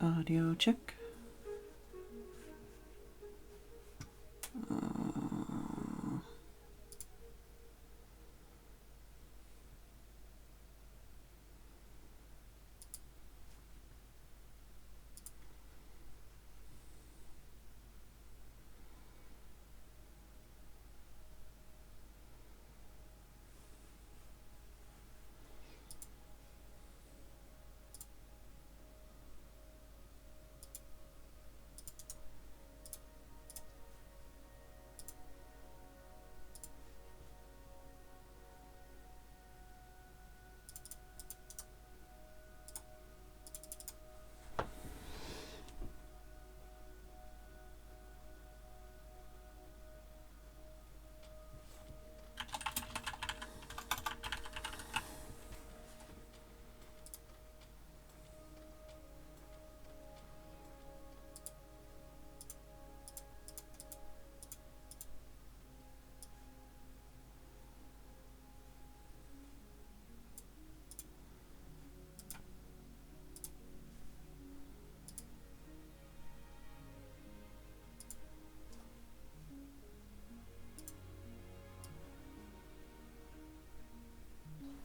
Audio check.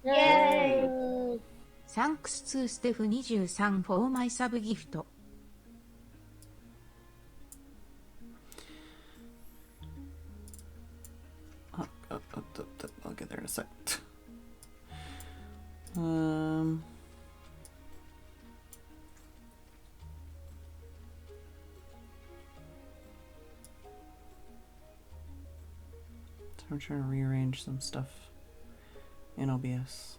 Yay! Thanks to Steph23 for my sub gift. I'll get there in a sec. So I'm trying to rearrange some stuff in OBS.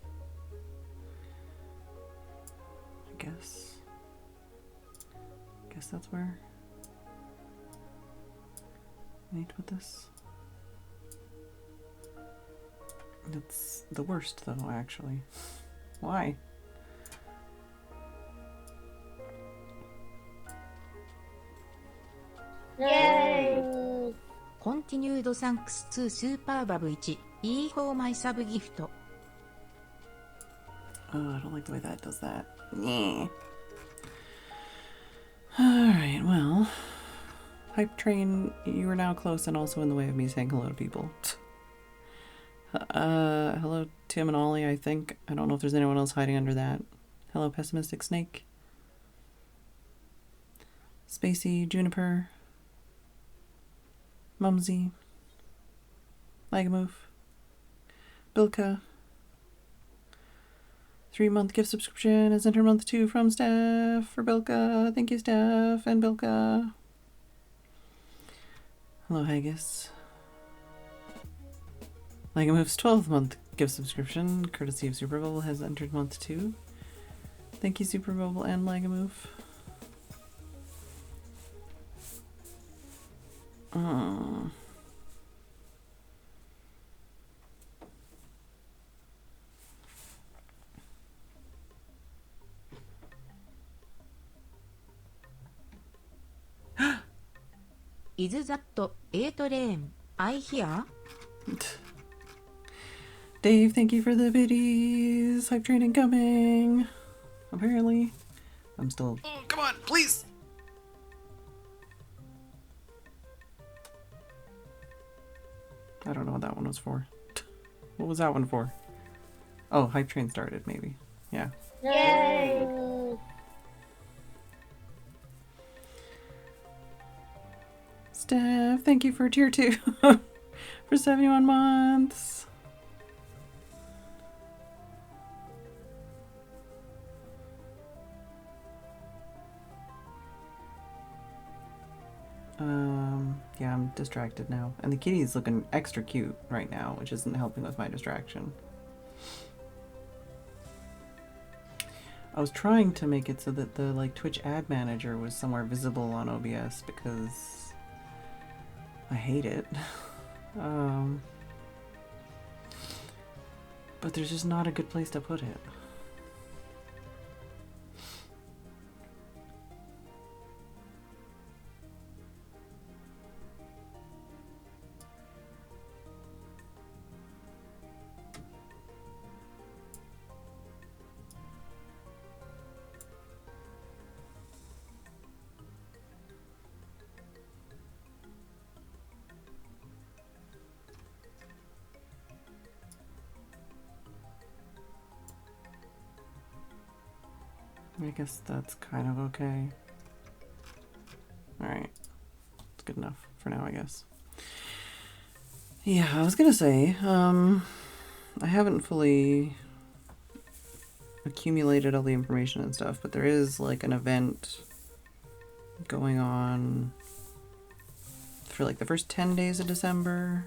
I guess that's where I need to put this. It's the worst though, actually. Why? Yay! Continued thanks to Superbub1 E for my sub gift. Oh, I don't like the way that does that. Yeah. Alright, well. Hype train, you are now close and also in the way of me saying hello to people. Hello Tim and Ollie, I think. I don't know if there's anyone else hiding under that. Hello Pessimistic Snake. Spacey, Juniper. Mumsy. Lagamoof. Bilka. 3-month gift subscription has entered month 2 from Steph for Bilka. Thank you, Steph and Bilka. Hello, Haggis. Move's 12-month gift subscription, courtesy of Super Bowl, has entered month 2. Thank you, Super Bowl and Lagamove. Oh. Is that 8 lane? I hear? Dave, thank you for the biddies. Hype train incoming. Apparently. I'm still... Oh, come on, please! I don't know what that one was for. What was that one for? Oh, hype train started, maybe. Yeah. Yay! Steph, thank you for tier 2 for 71 months. Yeah, I'm distracted now. And the kitty's looking extra cute right now, which isn't helping with my distraction. I was trying to make it so that the Twitch ad manager was somewhere visible on OBS because I hate it. But there's just not a good place to put it. I guess that's kind of okay. Alright. It's good enough for now, I guess. Yeah, I was gonna say, I haven't fully accumulated all the information and stuff, but there is like an event going on for like the first 10 days of December,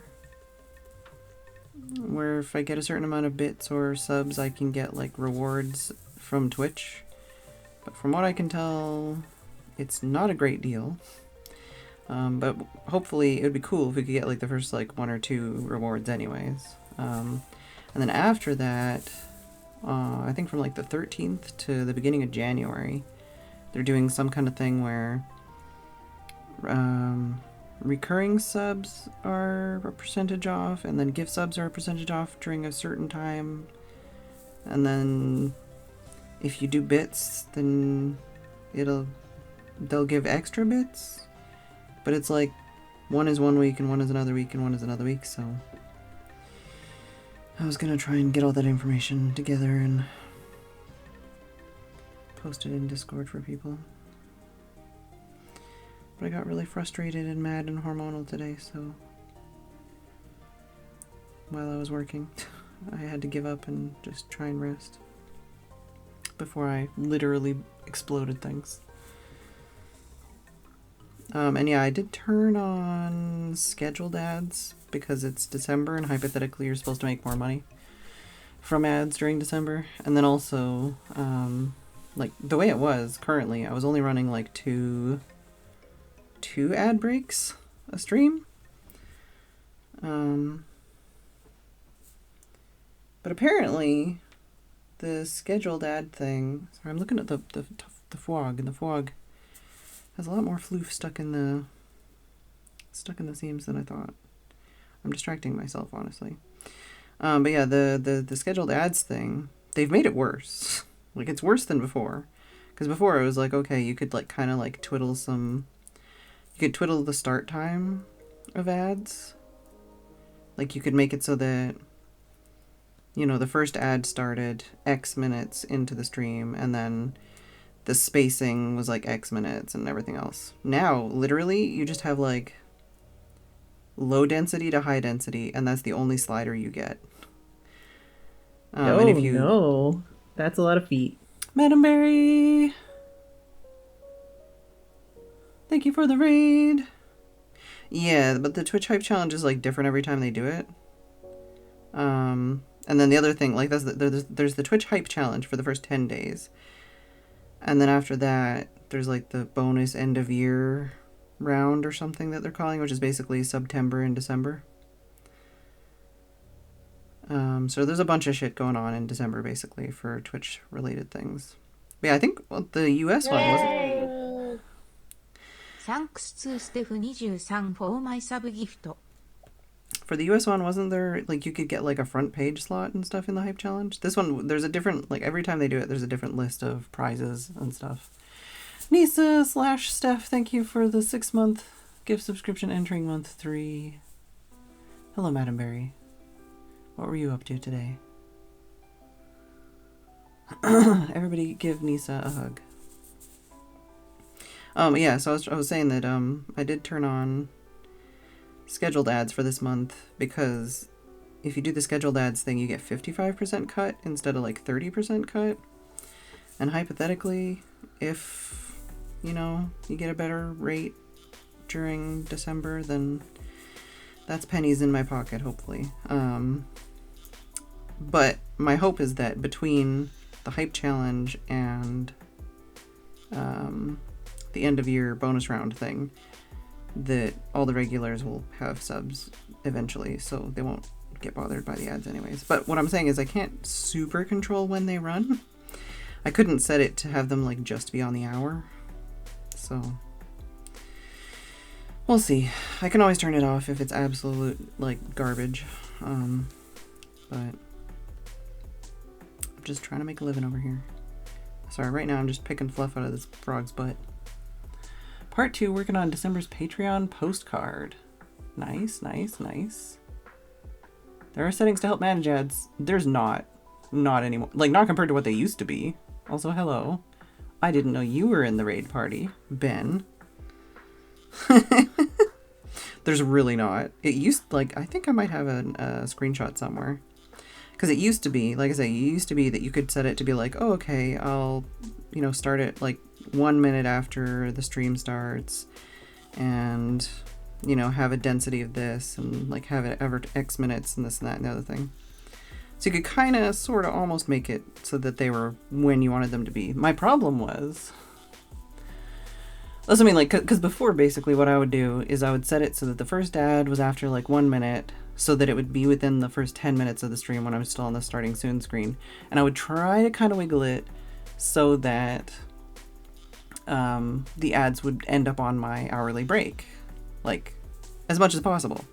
where if I get a certain amount of bits or subs, I can get like rewards from Twitch. But from what I can tell, it's not a great deal. But hopefully it would be cool if we could get like the first like 1 or 2 rewards anyways. And then after that, I think from like the 13th to the beginning of January, they're doing some kind of thing where recurring subs are a percentage off, and then gift subs are a percentage off during a certain time. And then if you do bits, then they'll give extra bits. But it's like one is 1 week and one is another week and one is another week, so I was gonna try and get all that information together and post it in Discord for people. But I got really frustrated and mad and hormonal today, so while I was working, I had to give up and just try and rest before I literally exploded things. And yeah, I did turn on scheduled ads because it's December and hypothetically you're supposed to make more money from ads during December. And then also, like the way it was currently, I was only running like two ad breaks a stream. But apparently the scheduled ad thing, sorry, I'm looking at the FWOG, and the FWOG has a lot more floof stuck in the seams than I thought. I'm distracting myself, honestly. But yeah, the scheduled ads thing, they've made it worse. Like, it's worse than before. Because before it was like, okay, you could like kind of like twiddle the start time of ads. Like, you could make it so that, you know, the first ad started X minutes into the stream, and then the spacing was like X minutes and everything else. Now, literally, you just have like low density to high density, and that's the only slider you get. No. That's a lot of feet. Madam Berry! Thank you for the raid! Yeah, but the Twitch Hype Challenge is like different every time they do it. And then the other thing, like there's the Twitch Hype Challenge for the first 10 days. And then after that, there's like the bonus end of year round or something that they're calling, which is basically September and December. So there's a bunch of shit going on in December basically for Twitch related things. But yeah, I think the US one wasn't. Yay! Thanks to Steph23 for my sub gift. For the US one, wasn't there, like, you could get, like, a front page slot and stuff in the Hype Challenge? This one, there's a different, like, every time they do it, there's a different list of prizes and stuff. Nisa/Steph, thank you for the 6-month gift subscription entering month 3. Hello, Madam Berry. What were you up to today? Everybody give Nisa a hug. Yeah, so I was saying that, I did turn on scheduled ads for this month because if you do the scheduled ads thing, you get 55% cut instead of like 30% cut. And hypothetically, if, you know, you get a better rate during December, then that's pennies in my pocket, hopefully. But my hope is that between the Hype Challenge and the end of year bonus round thing, that all the regulars will have subs eventually, so they won't get bothered by the ads anyways. But what I'm saying is I can't super control when they run. I couldn't set it to have them like just be on the hour. So we'll see. I can always turn it off if it's absolute like garbage. But I'm just trying to make a living over here. Sorry, right now I'm just picking fluff out of this frog's butt. Part 2, working on December's Patreon postcard. Nice, nice, nice. There are settings to help manage ads. There's not. Not anymore. Like, not compared to what they used to be. Also, hello. I didn't know you were in the raid party, Ben. There's really not. It used, like, I think I might have a screenshot somewhere. Because it used to be, like I say, it used to be that you could set it to be like, oh, okay, I'll, you know, start it like 1 minute after the stream starts and, you know, have a density of this and like have it ever X minutes and this and that and the other thing. So you could kind of sort of almost make it so that they were when you wanted them to be. My problem was, that's what I mean, like, because before basically what I would do is I would set it so that the first ad was after like 1 minute, so that it would be within the first 10 minutes of the stream when I was still on the starting soon screen. And I would try to kind of wiggle it so that the ads would end up on my hourly break, like, as much as possible.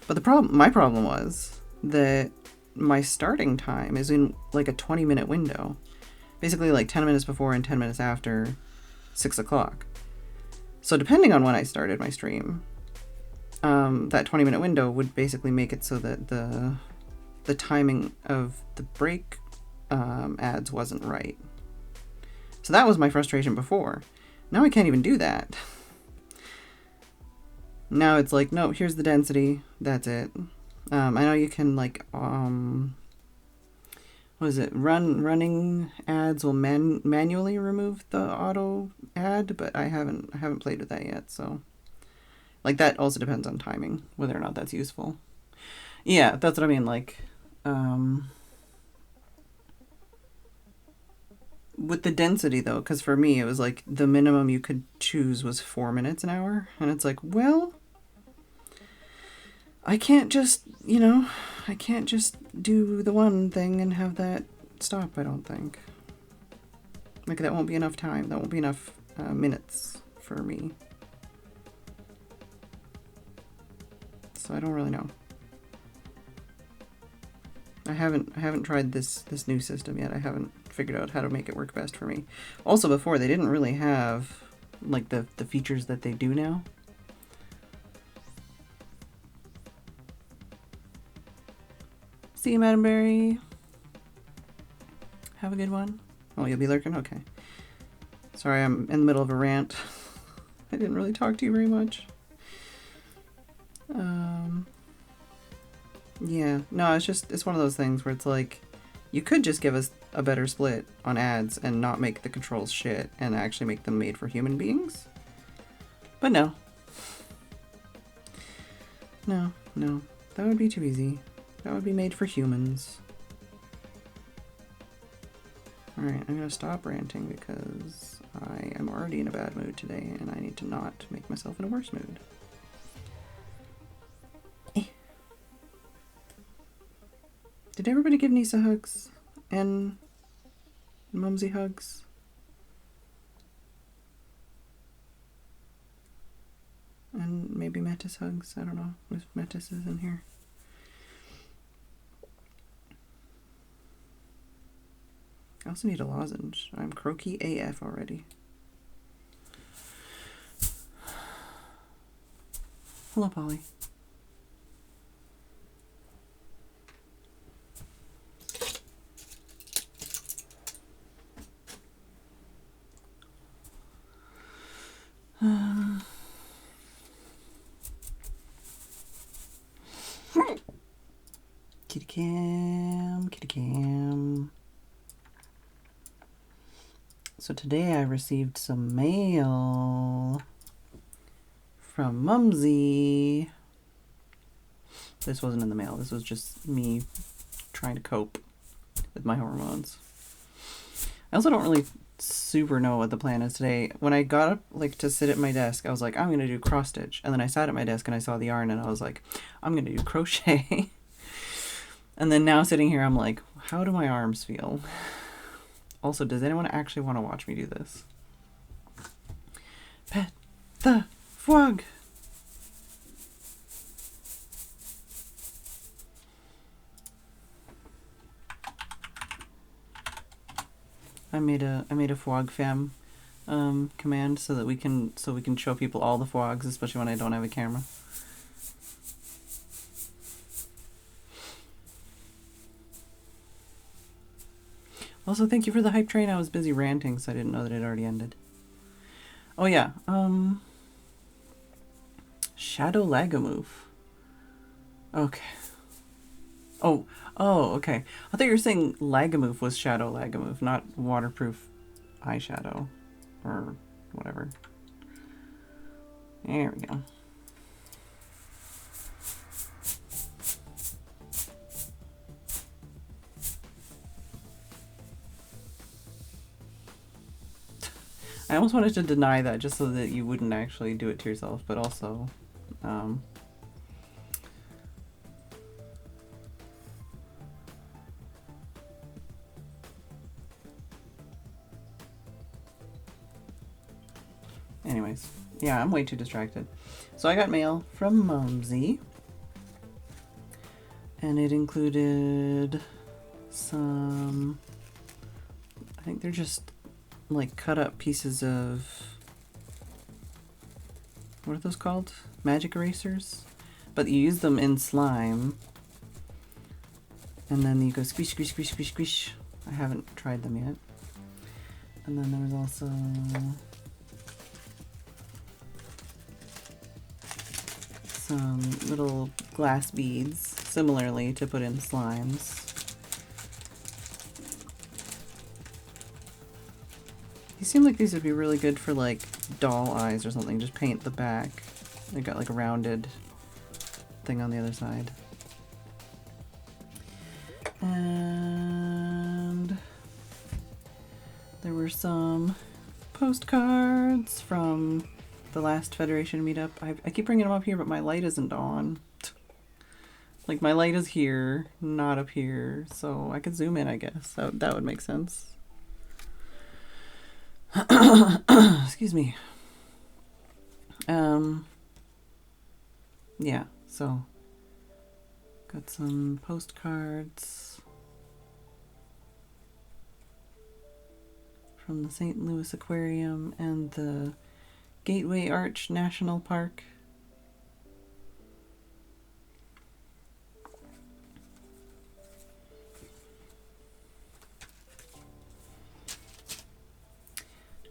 But my problem was that my starting time is in like a 20-minute window. Basically like 10 minutes before and 10 minutes after 6 o'clock. So depending on when I started my stream, that 20-minute window would basically make it so that the timing of the break ads wasn't right. So that was my frustration before. Now I can't even do that. Now it's like, no, here's the density. That's it. I know you can like, what is it? Running ads will manually remove the auto ad, but I haven't played with that yet. So, like, that also depends on timing, whether or not that's useful. Yeah, that's what I mean. Like, with the density though, because for me it was like the minimum you could choose was 4 minutes an hour, and it's like, well, I can't just, you know, I can't just do the one thing and have that stop, I don't think. Like, that won't be enough time. That won't be enough minutes for me. So I don't really know. I haven't tried this new system yet. I haven't figured out how to make it work best for me. Also, before, they didn't really have like the features that they do now. See you, Madam Berry. Have a good one. Oh, you'll be lurking? Okay. Sorry, I'm in the middle of a rant. I didn't really talk to you very much. Yeah. No, it's one of those things where it's like, You could just give us a better split on ads and not make the controls shit and actually make them made for human beings. But no. No, no. That would be too easy. That would be made for humans. Alright, I'm gonna stop ranting because I am already in a bad mood today and I need to not make myself in a worse mood. Did everybody give Nisa hugs? And Mumsy hugs? And maybe Metis hugs? I don't know if Metis is in here. I also need a lozenge. I'm croaky AF already. Hello, Polly. Kitty cam, kitty cam. So today I received some mail from Mumsy. This wasn't in the mail. This was just me trying to cope with my hormones. I also don't really super know what the plan is today. When I got up to sit at my desk, I was like, I'm gonna do cross stitch. And then I sat at my desk and I saw the yarn and I was like, I'm gonna do crochet. And then now sitting here, I'm like, how do my arms feel? Also, does anyone actually want to watch me do this? Pet the frog. I made a frog fam command so that we can show people all the frogs, especially when I don't have a camera. Also, thank you for the hype train. I was busy ranting, so I didn't know that it already ended. Oh yeah, Shadow Lagamove. Okay. Oh, okay. I thought you were saying Lagamove was Shadow Lagamove, not waterproof eyeshadow or whatever. There we go. I almost wanted to deny that just so that you wouldn't actually do it to yourself, but also, anyways, yeah, I'm way too distracted. So I got mail from Mumsy, and it included some, I think they're just like cut up pieces of, what are those called? Magic erasers? But you use them in slime. And then you go squish, squish, squish, squish, squish. I haven't tried them yet. And then there was also some little glass beads, similarly to put in slimes. These seem like these would be really good for like doll eyes or something. Just paint the back. They got like a rounded thing on the other side. And there were some postcards from the last Federation meetup. I keep bringing them up here, but my light isn't on. Like my light is here, not up here. So I could zoom in, I guess. That would make sense. Excuse me. Yeah, so got some postcards from the St. Louis Aquarium and the Gateway Arch National Park.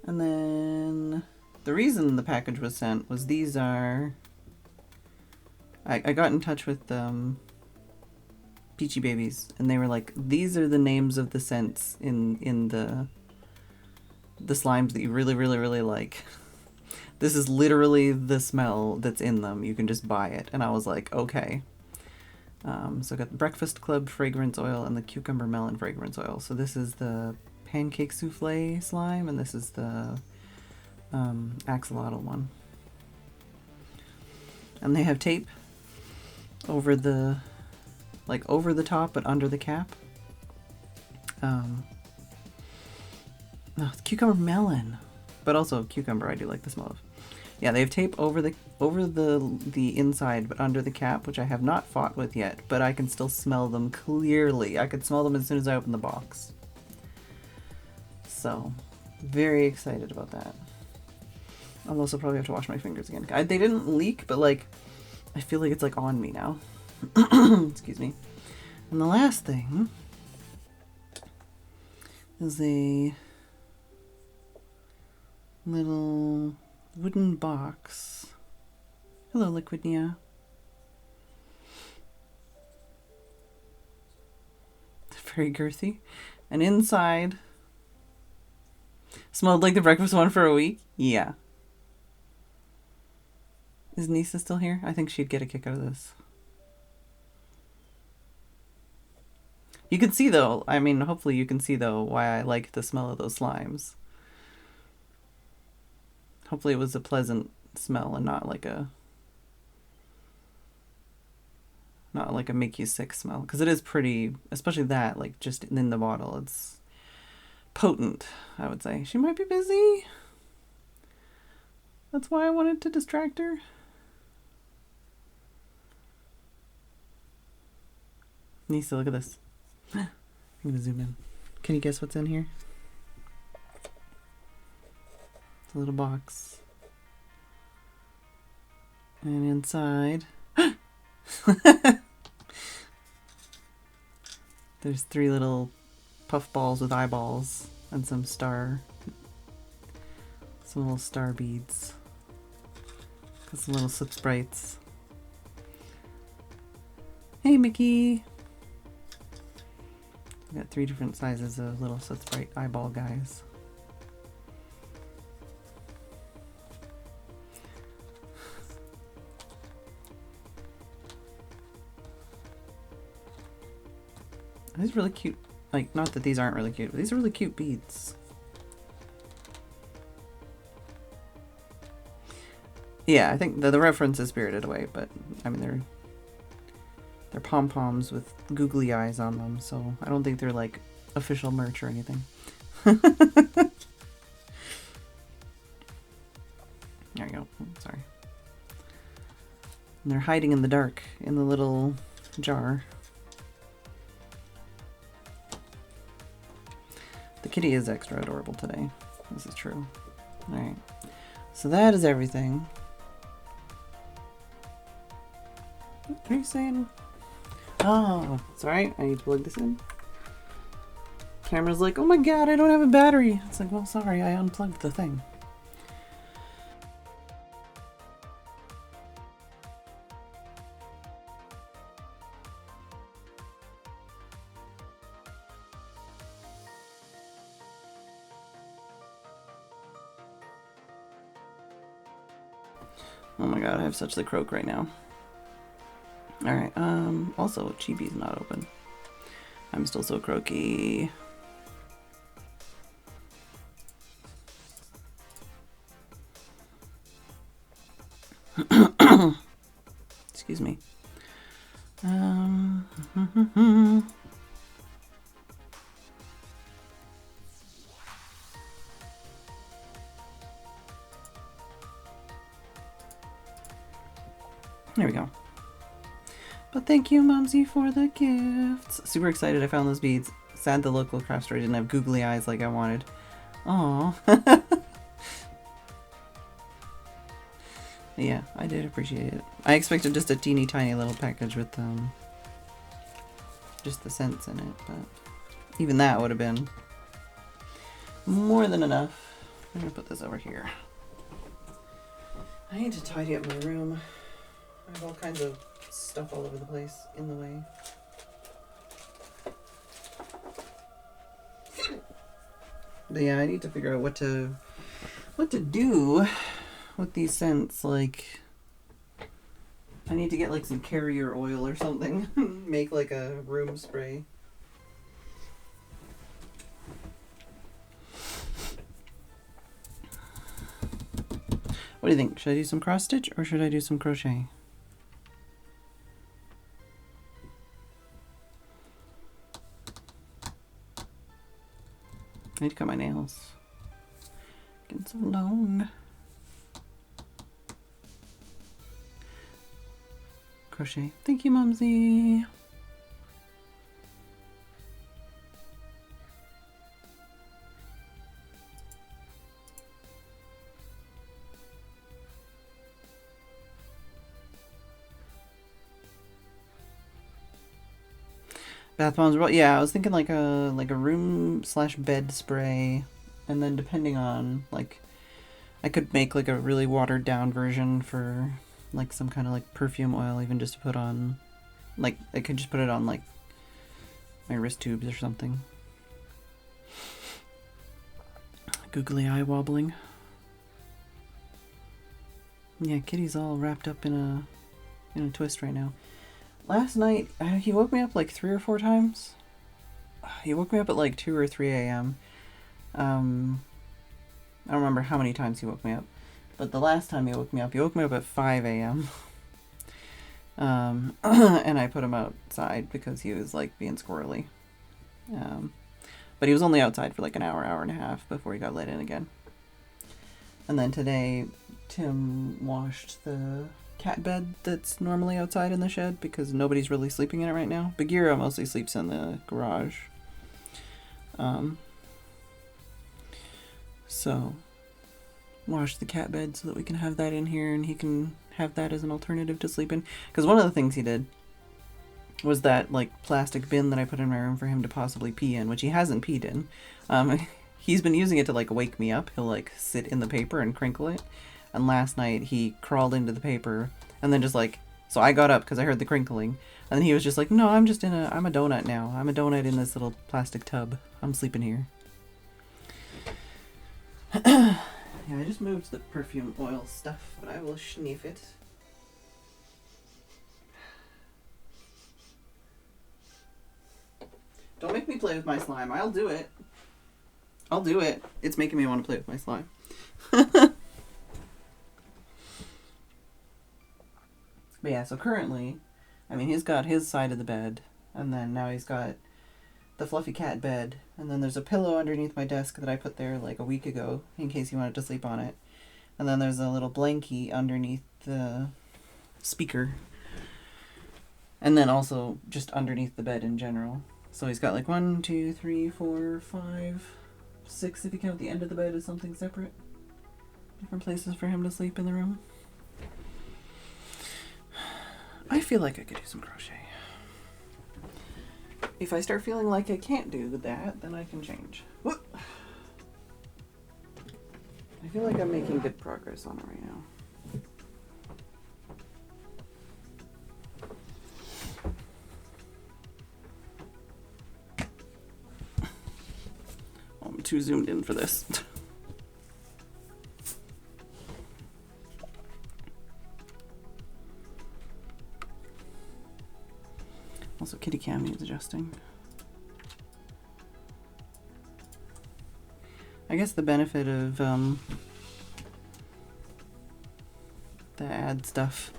And then the reason the package was sent was these are, I got in touch with Peachy Babies, and they were like, these are the names of the scents in the slimes that you really, really, really like. This is literally the smell that's in them. You can just buy it. And I was like, okay. So I got the Breakfast Club fragrance oil and the Cucumber Melon fragrance oil. So this is the Pancake Souffle slime, and this is the axolotl one. And they have tape over the, like over the top but under the cap. No, it's Cucumber Melon, but also cucumber I do like the smell of. Yeah, they have tape over the inside but under the cap, which I have not fought with yet, but I can still smell them clearly. I could smell them as soon as I open the box. So, very excited about that. I'll also probably have to wash my fingers again. They didn't leak, but like, I feel like it's like on me now. Excuse me. And the last thing is a little wooden box. Hello, Liquid Nia. Very girthy. And inside, smelled like the breakfast one for a week? Yeah. Is Nisa still here? I think she'd get a kick out of this. You can see though, I mean, hopefully you can see though why I like the smell of those slimes. Hopefully it was a pleasant smell and not like a make you sick smell. Because it is pretty, especially that, like just in the bottle, it's potent, I would say. She might be busy. That's why I wanted to distract her. Nisa, look at this. I'm gonna zoom in. Can you guess what's in here? It's a little box. And inside, there's 3 little puff balls with eyeballs and some little star beads. Got some little soot sprites. Hey, Mickey! I got 3 different sizes of little soot sprite eyeball guys. These are really cute. Like, not that these aren't really cute, but these are really cute beads. Yeah, I think the reference is Spirited Away, but I mean they're pom-poms with googly eyes on them, so I don't think they're like official merch or anything. There you go. Oh, sorry. And they're hiding in the dark in the little jar. The kitty is extra adorable today. This is true. Alright. So that is everything. What are you saying? Oh, it's alright. I need to plug this in. Camera's like, oh my god, I don't have a battery. It's like, well, sorry, I unplugged the thing. Oh my god, I have such the croak right now. Alright, also, Chibi's not open. I'm still so croaky. Excuse me. There we go. But thank you, Mumsy, for the gifts. Super excited I found those beads. Sad the local craft store didn't have googly eyes like I wanted. Aww. Yeah, I did appreciate it. I expected just a teeny tiny little package with just the scents in it, but even that would have been more than enough. I'm gonna put this over here. I need to tidy up my room. I have all kinds of stuff all over the place in the way. But yeah, I need to figure out what to do with these scents. Like, I need to get like some carrier oil or something. Make like a room spray. What do you think? Should I do some cross stitch or should I do some crochet? I need to cut my nails. Getting so long. Crochet. Thank you, Mumsy. Bath bombs. Well, yeah, I was thinking like a room / bed spray, and then depending on like, I could make like a really watered down version for like some kind of like perfume oil, even just to put on, like I could just put it on like my wrist tubes or something. Googly eye wobbling. Yeah, Kitty's all wrapped up in a twist right now. Last night, he woke me up like 3 or 4 times. He woke me up at like 2 or 3 a.m. I don't remember how many times he woke me up. But the last time he woke me up at 5 a.m. And I put him outside because he was like being squirrely. But he was only outside for like an hour and a half before he got let in again. And then today, Tim washed the cat bed that's normally outside in the shed because nobody's really sleeping in it right now. Bagheera mostly sleeps in the garage. So wash the cat bed so that we can have that in here and he can have that as an alternative to sleep in. Because one of the things he did was that like plastic bin that I put in my room for him to possibly pee in, which he hasn't peed in. He's been using it to like wake me up. He'll like sit in the paper and crinkle it. And last night he crawled into the paper and then just like, so I got up because I heard the crinkling. And then he was just like, no, I'm a donut now. I'm a donut in this little plastic tub. I'm sleeping here. Yeah, I just moved the perfume oil stuff, but I will sniff it. Don't make me play with my slime. I'll do it. I'll do it. It's making me want to play with my slime. But yeah, so currently, I mean, he's got his side of the bed, and then now he's got the fluffy cat bed, and then there's a pillow underneath my desk that I put there like a week ago in case he wanted to sleep on it. And then there's a little blankie underneath the speaker. And then also just underneath the bed in general. So he's got like 1, 2, 3, 4, 5, 6 if you count the end of the bed as something separate. Different places for him to sleep in the room. I feel like I could do some crochet. If I start feeling like I can't do that, then I can change. Whoop. I feel like I'm making good progress on it right now. I'm too zoomed in for this. Also, kitty cam needs adjusting. I guess the benefit of the ad stuff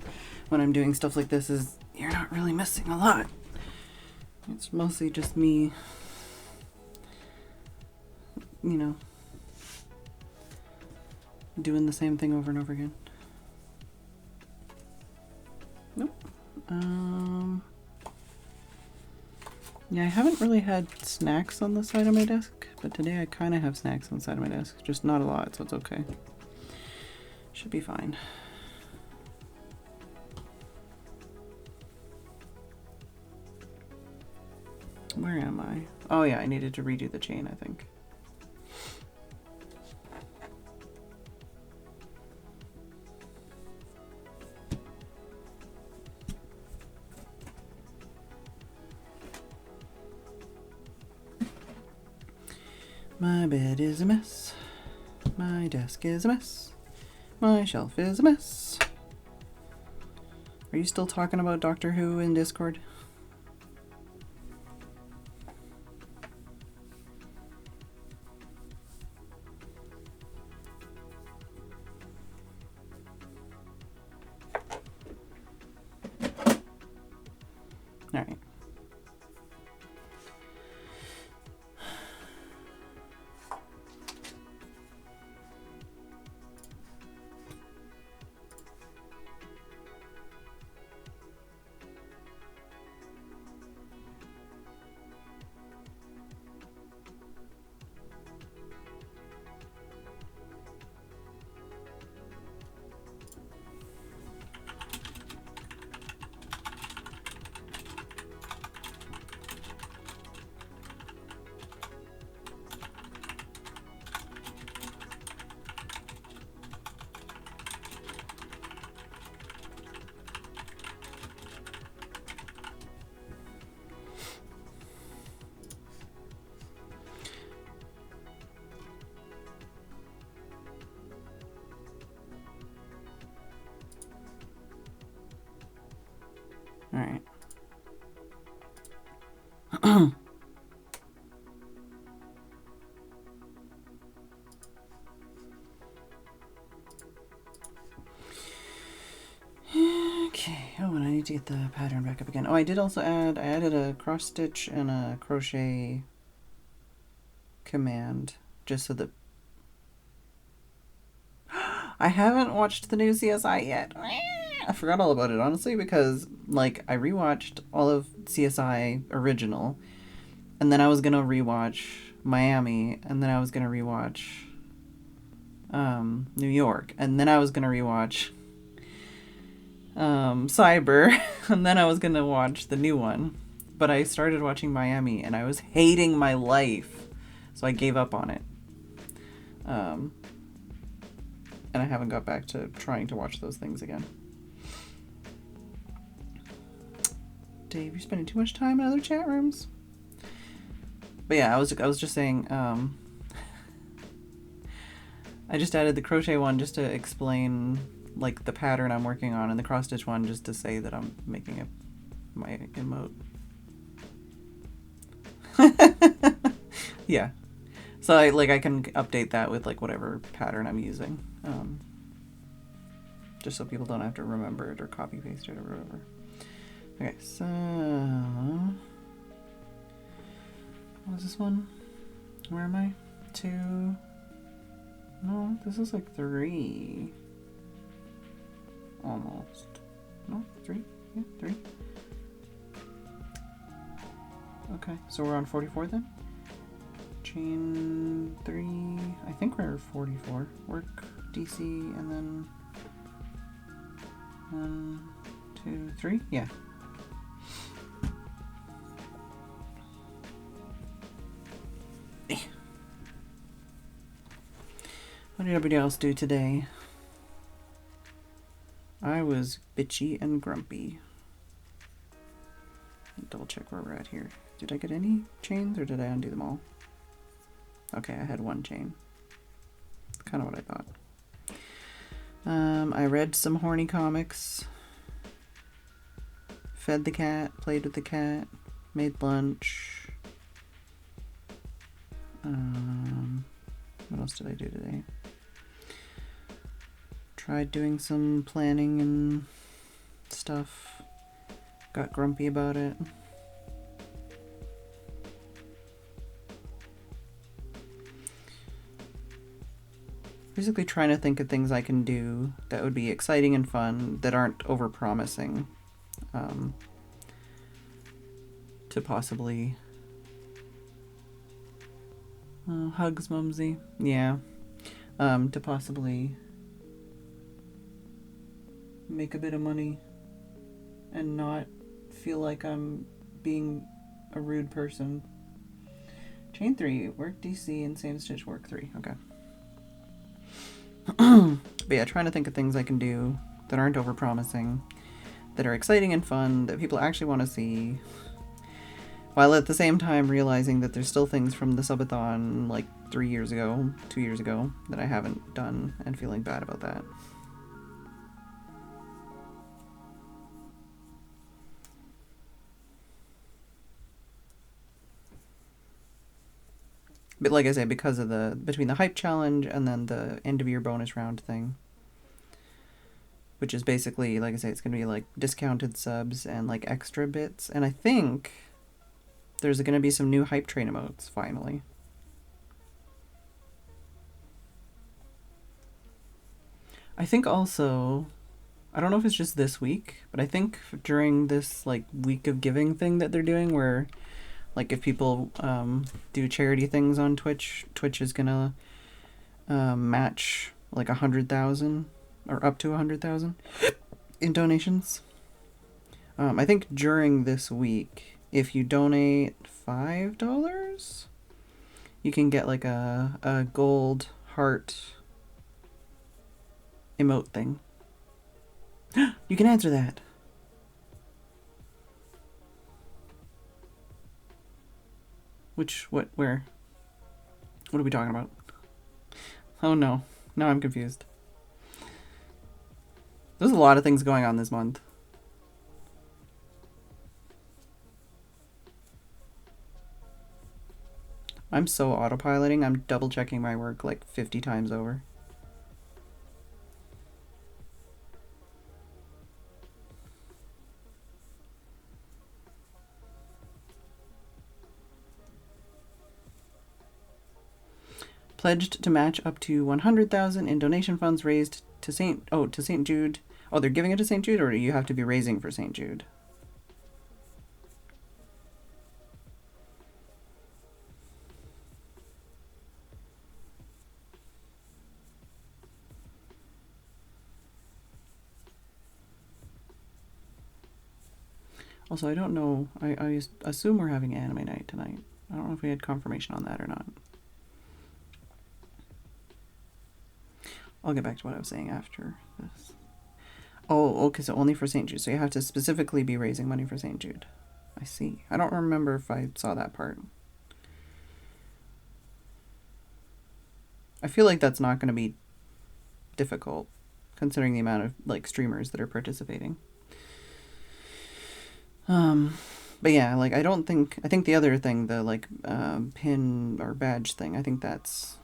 when I'm doing stuff like this is you're not really missing a lot. It's mostly just me, you know, doing the same thing over and over again. Nope. Yeah, I haven't really had snacks on the side of my desk, but today I kind of have snacks on the side of my desk. Just not a lot, so it's okay. Should be fine. Where am I? Oh yeah, I needed to redo the chain, I think. My bed is a mess. My desk is a mess. My shelf is a mess. Are you still talking about Doctor Who in Discord? All right. All right. Okay. Oh, and I need to get the pattern back up again. Oh, I did also I added a cross stitch and a crochet command just so that I haven't watched the new CSI yet. I forgot all about it, honestly, because, like, I rewatched all of CSI original, and then I was gonna rewatch Miami, and then I was gonna rewatch New York, and then I was gonna rewatch Fibre, and then I was gonna watch the new one. But I started watching Miami, and I was hating my life, so I gave up on it. And I haven't got back to trying to watch those things again. Dave, you're spending too much time in other chat rooms. But yeah, I was just saying, I just added the crochet one just to explain, like, the pattern I'm working on, and the cross stitch one just to say that I'm making my emote. Yeah. So I can update that with, like, whatever pattern I'm using. Just so people don't have to remember it or copy paste it or whatever. Okay, so what was this one? Where am I? 2. No, this is like 3. Almost. No, 3? Yeah, 3. Okay, so we're on 44 then? Chain 3. I think we're 44. Work, DC, and then 1, 2, 3. Yeah. What did everybody else do today? I was bitchy and grumpy. Double check where we're at here. Did I get any chains or did I undo them all? Okay, I had 1 chain. Kind of what I thought. I read some horny comics. Fed the cat, played with the cat, made lunch. What else did I do today? Tried doing some planning and stuff. Got grumpy about it. Basically trying to think of things I can do that would be exciting and fun that aren't over-promising. To possibly... Oh, hugs, Mumsy. Yeah. To possibly make a bit of money and not feel like I'm being a rude person. Chain 3, work DC and same stitch, work 3. Okay. But yeah, trying to think of things I can do that aren't over-promising, that are exciting and fun, that people actually want to see, while at the same time realizing that there's still things from the subathon like 3 years ago, 2 years ago, that I haven't done, and feeling bad about that. But like I say, because of between the hype challenge and then the end of year bonus round thing, which is basically, like I say, it's going to be like discounted subs and like extra bits. And I think there's going to be some new hype train emotes, finally. I think also, I don't know if it's just this week, but I think during this like week of giving thing that they're doing, where like if people do charity things on Twitch, Twitch is gonna match like 100,000 or up to 100,000 in donations. I think during this week, if you donate $5, you can get like a gold heart emote thing. You can answer that. Where? What are we talking about? Oh no. Now I'm confused. There's a lot of things going on this month. I'm so autopiloting, I'm double checking my work like 50 times over. Pledged to match up to 100,000 in donation funds raised to St. Jude. Oh, they're giving it to St. Jude, or do you have to be raising for St. Jude? Also, I don't know. I assume we're having anime night tonight. I don't know if we had confirmation on that or not. I'll get back to what I was saying after this. Oh, okay, so only for St. Jude. So you have to specifically be raising money for St. Jude. I see. I don't remember if I saw that part. I feel like that's not going to be difficult, considering the amount of like streamers that are participating. But yeah, like I think the other thing, the like pin or badge thing, I think that's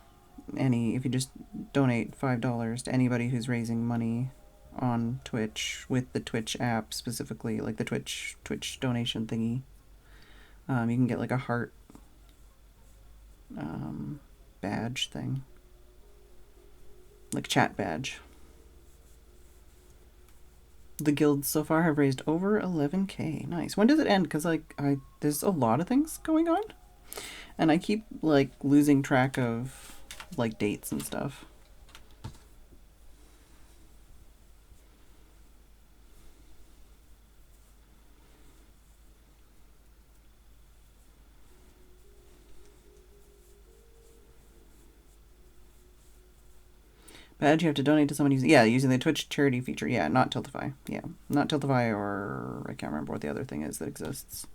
if you just donate $5 to anybody who's raising money on Twitch with the Twitch app specifically, like the Twitch donation thingy, you can get like a heart badge thing, like chat badge. The guilds so far have raised over 11k. Nice. When does it end? Because like there's a lot of things going on, and I keep like losing track of like dates and stuff. Badge you have to donate to someone using the Twitch charity feature. Yeah, not Tiltify. Yeah, not Tiltify, or I can't remember what the other thing is that exists.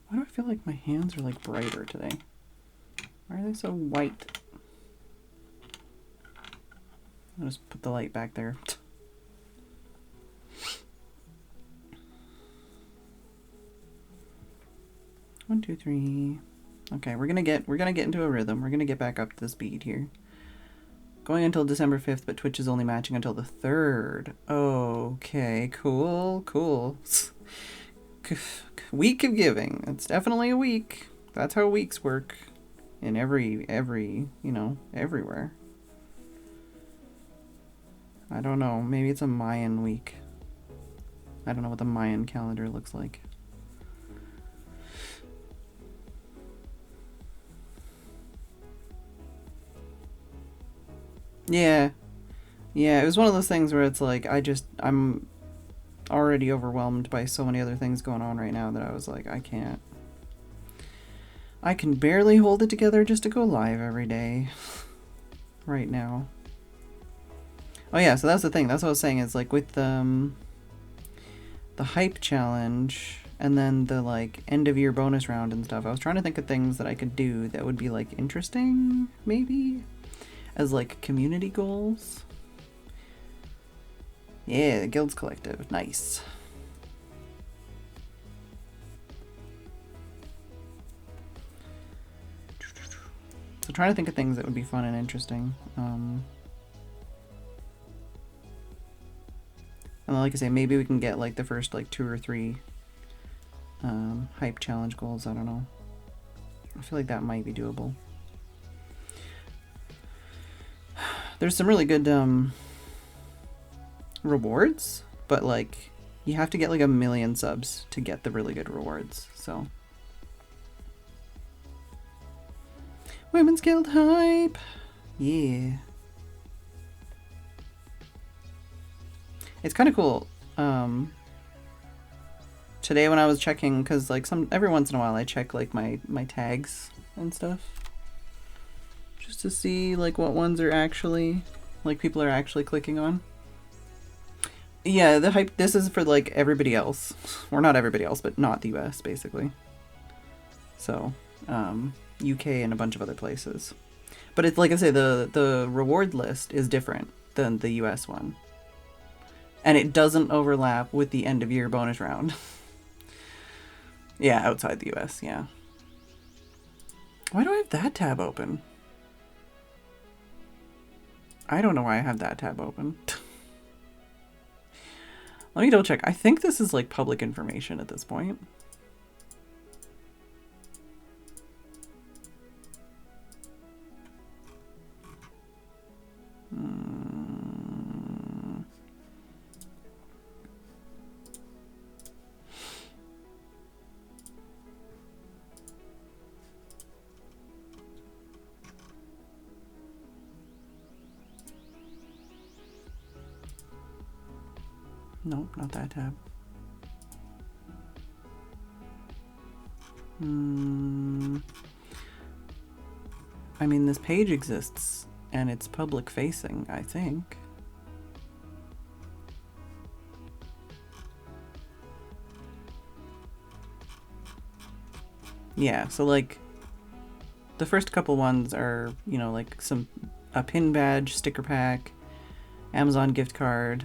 Why do I feel like my hands are like brighter today? Why are they so white? I'll just put the light back there. 1, 2, 3. Okay, we're gonna get into a rhythm. We're gonna get back up to the speed here. Going until December 5th, but Twitch is only matching until the 3rd. Okay, cool. Week of giving. It's definitely a week. That's how weeks work in every everywhere. I don't know. Maybe it's a Mayan week. I don't know what the Mayan calendar looks like. Yeah. Yeah, it was one of those things where it's like I'm already overwhelmed by so many other things going on right now that I was like, I can't I can barely hold it together just to go live every day right now. Oh yeah, so that's the thing. That's what I was saying is like with the hype challenge and then the like end of year bonus round and stuff. I was trying to think of things that I could do that would be like interesting maybe as like community goals. Yeah, the Guilds Collective. Nice. So trying to think of things that would be fun and interesting. And like I say, maybe we can get like the first like 2 or 3 hype challenge goals. I don't know. I feel like that might be doable. There's some really good rewards, but like you have to get like 1 million subs to get the really good rewards. So Women's Guild hype. Yeah. It's kind of cool. Today when I was checking, because like every once in a while I check like my tags and stuff, just to see like what ones are actually like people are actually clicking on. Yeah, the hype. This is for like everybody else, or not everybody else, but not the US basically. So UK and a bunch of other places. But it's like I say, the reward list is different than the US one. And it doesn't overlap with the end of year bonus round. Yeah, outside the US, yeah. Why do I have that tab open? I don't know why I have that tab open. Let me double check. I think this is like public information at this point. Nope, not that tab. I mean, this page exists and it's public facing, I think. Yeah, so like the first couple ones are, you know, like a pin badge, sticker pack, Amazon gift card,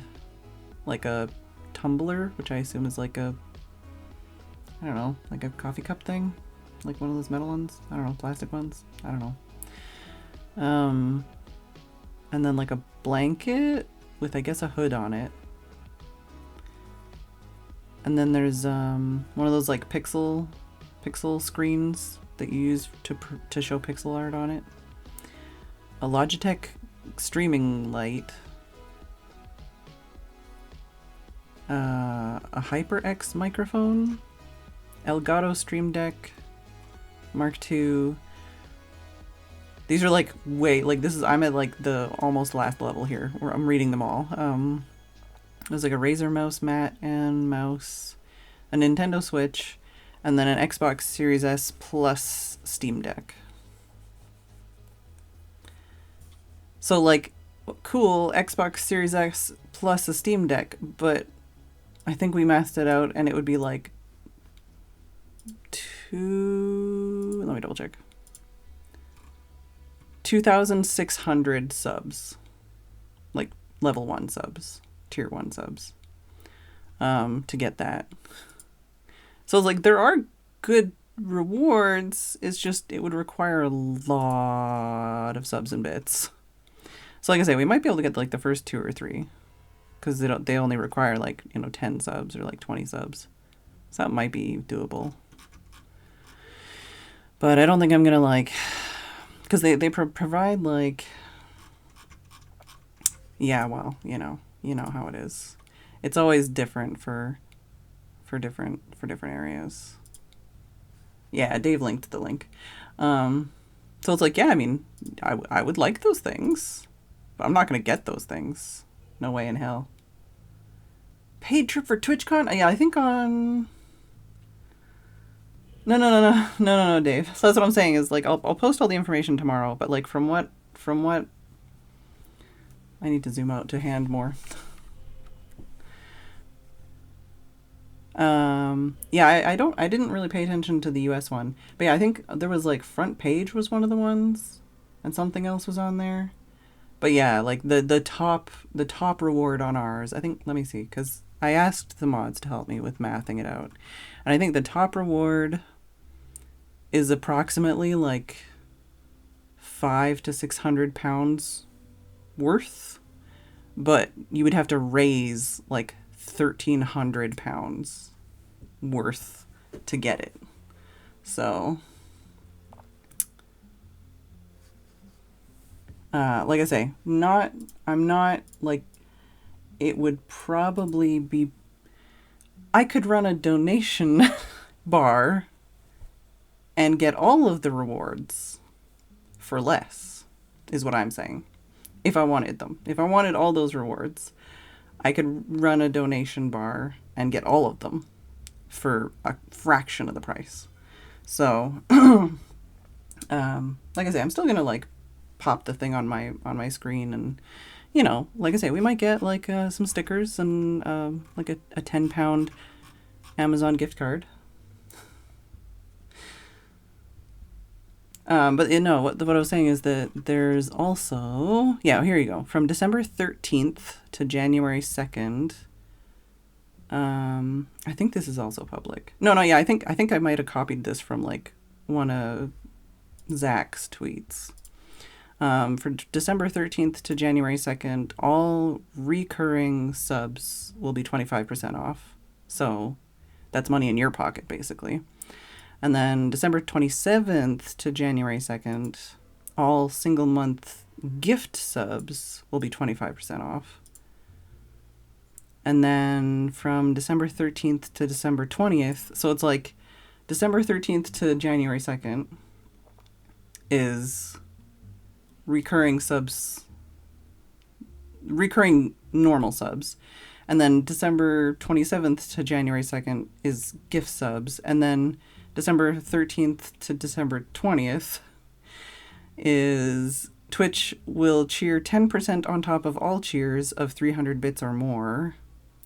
like a tumbler, which I assume is like a, I don't know, like a coffee cup thing, like one of those metal ones. I don't know, plastic ones. I don't know. And then like a blanket with I guess a hood on it. And then there's one of those like pixel screens that you use to show pixel art on it. A Logitech streaming light. A HyperX microphone. Elgato Stream Deck Mark II. These are like I'm at like the almost last level here where I'm reading them all. There's like a Razer mouse mat and mouse, a Nintendo Switch, and then an Xbox Series S plus Steam Deck. So like, cool, Xbox Series X plus a Steam Deck, but I think we maxed it out and it would be like let me double check. 2,600 subs. Like level 1 subs, tier 1 subs. To get that. So it's like there are good rewards, it's just it would require a lot of subs and bits. So like I say, we might be able to get like the first 2 or 3. Because they only require like, you know, 10 subs or like 20 subs. So that might be doable. But I don't think I'm gonna like, because they provide like, yeah, well, you know how it is. It's always different for different areas. Yeah, Dave linked the link. So it's like, yeah, I mean, I would like those things, but I'm not gonna get those things. No way in hell. Paid trip for TwitchCon? Yeah, I think on No, Dave. So that's what I'm saying is like I'll post all the information tomorrow, but like from what I need to zoom out to hand more. Yeah, I didn't really pay attention to the US one. But yeah, I think there was like Front Page was one of the ones and something else was on there. But yeah, like the top reward on ours, I think, let me see, cuz I asked the mods to help me with mathing it out. And I think the top reward is approximately like 5 to 600 pounds worth, but you would have to raise like 1,300 pounds worth to get it. So, like I say, I'm not like, it would probably be, I could run a donation bar and get all of the rewards for less, is what I'm saying. If I wanted them. If I wanted all those rewards, I could run a donation bar and get all of them for a fraction of the price. So, like I say, I'm still gonna like pop the thing on my screen, and you know, like I say, we might get like some stickers and like a £10 Amazon gift card. But you know what I was saying is that there's also, yeah, here you go, from December 13th to January 2nd. I think this is also public. No, yeah, I think I might have copied this from like one of Zach's tweets. For December 13th to January 2nd, all recurring subs will be 25% off. So that's money in your pocket, basically. And then December 27th to January 2nd, all single month gift subs will be 25% off. And then from December 13th to December 20th, so it's like December 13th to January 2nd is recurring subs, recurring normal subs. And then December 27th to January 2nd is gift subs. And then December 13th to December 20th is Twitch will cheer 10% on top of all cheers of 300 bits or more,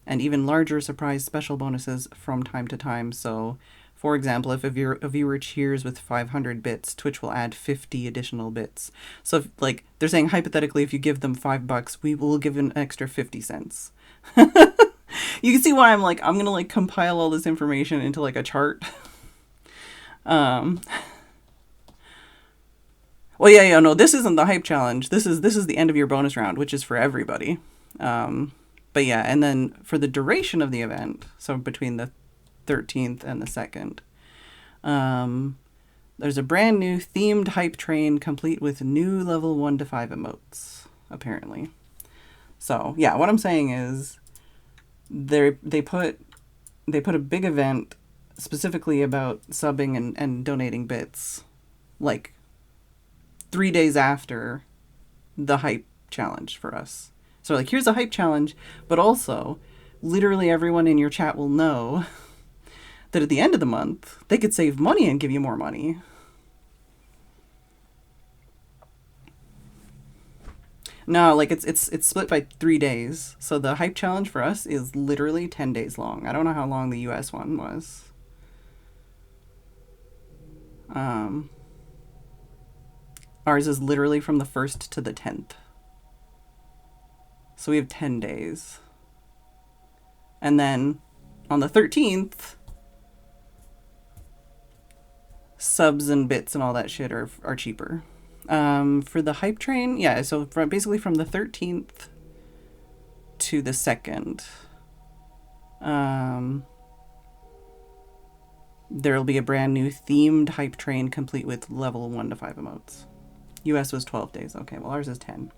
and even larger surprise special bonuses from time to time. So, for example, if a viewer cheers with 500 bits, Twitch will add 50 additional bits. So, if, like, they're saying hypothetically, if you give them $5, we will give an extra 50 cents. You can see why I'm gonna like compile all this information into like a chart. Well, yeah, no, this isn't the hype challenge. This is the end of your bonus round, which is for everybody. But yeah, and then for the duration of the event, so between the 13th and the 2nd, there's a brand new themed hype train complete with new level 1 to 5 emotes, apparently. So yeah, what I'm saying is they put a big event specifically about subbing and donating bits, like 3 days after the hype challenge for us. So like, here's a hype challenge, but also literally everyone in your chat will know that at the end of the month, they could save money and give you more money. No, like it's split by 3 days. So the hype challenge for us is literally 10 days long. I don't know how long the US one was. Ours is literally from the 1st to the 10th. So we have 10 days. And then on the 13th, subs and bits and all that shit are cheaper. For the hype train, yeah, so basically from the 13th to the 2nd, there'll be a brand new themed hype train complete with level 1 to 5 emotes. US was 12 days. Okay, well, ours is 10.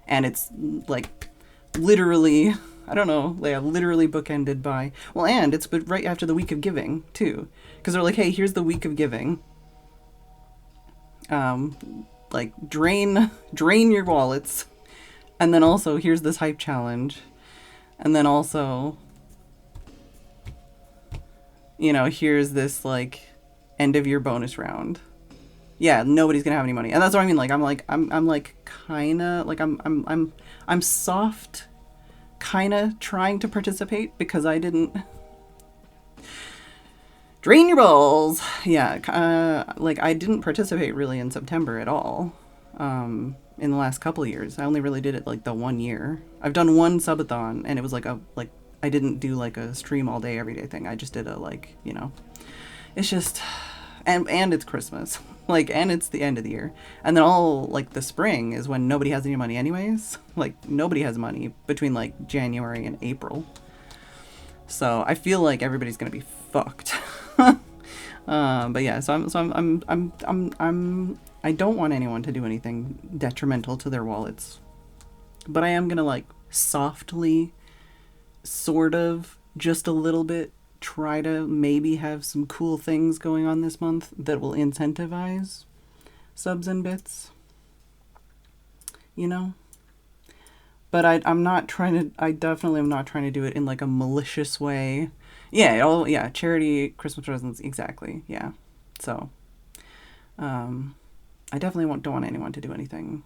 And it's like literally, I don't know, literally bookended by, well, and it's right after the week of giving too, because they're like, hey, here's the week of giving. Like drain your wallets, and then also here's this hype challenge, and then also, you know, here's this like end of year bonus round. Yeah, nobody's gonna have any money, and that's what I mean. Like, I'm kind of like I'm soft, kind of trying to participate because I didn't drain your balls. Yeah, like I didn't participate really in September at all. In the last couple of years, I only really did it like the 1 year. I've done one subathon, and it was like I didn't do like a stream all day every day thing. I just did a like, you know, it's just, and it's Christmas, like, and it's the end of the year, and then all like the spring is when nobody has any money anyways. Like nobody has money between like January and April, so I feel like everybody's gonna be fucked. But yeah, so I don't want anyone to do anything detrimental to their wallets, but I am gonna like softly, sort of, just a little bit, try to maybe have some cool things going on this month that will incentivize subs and bits, you know? But I'm not trying to, I definitely am not trying to do it in like a malicious way. Yeah, charity, Christmas presents, exactly, yeah. So, I definitely don't want anyone to do anything,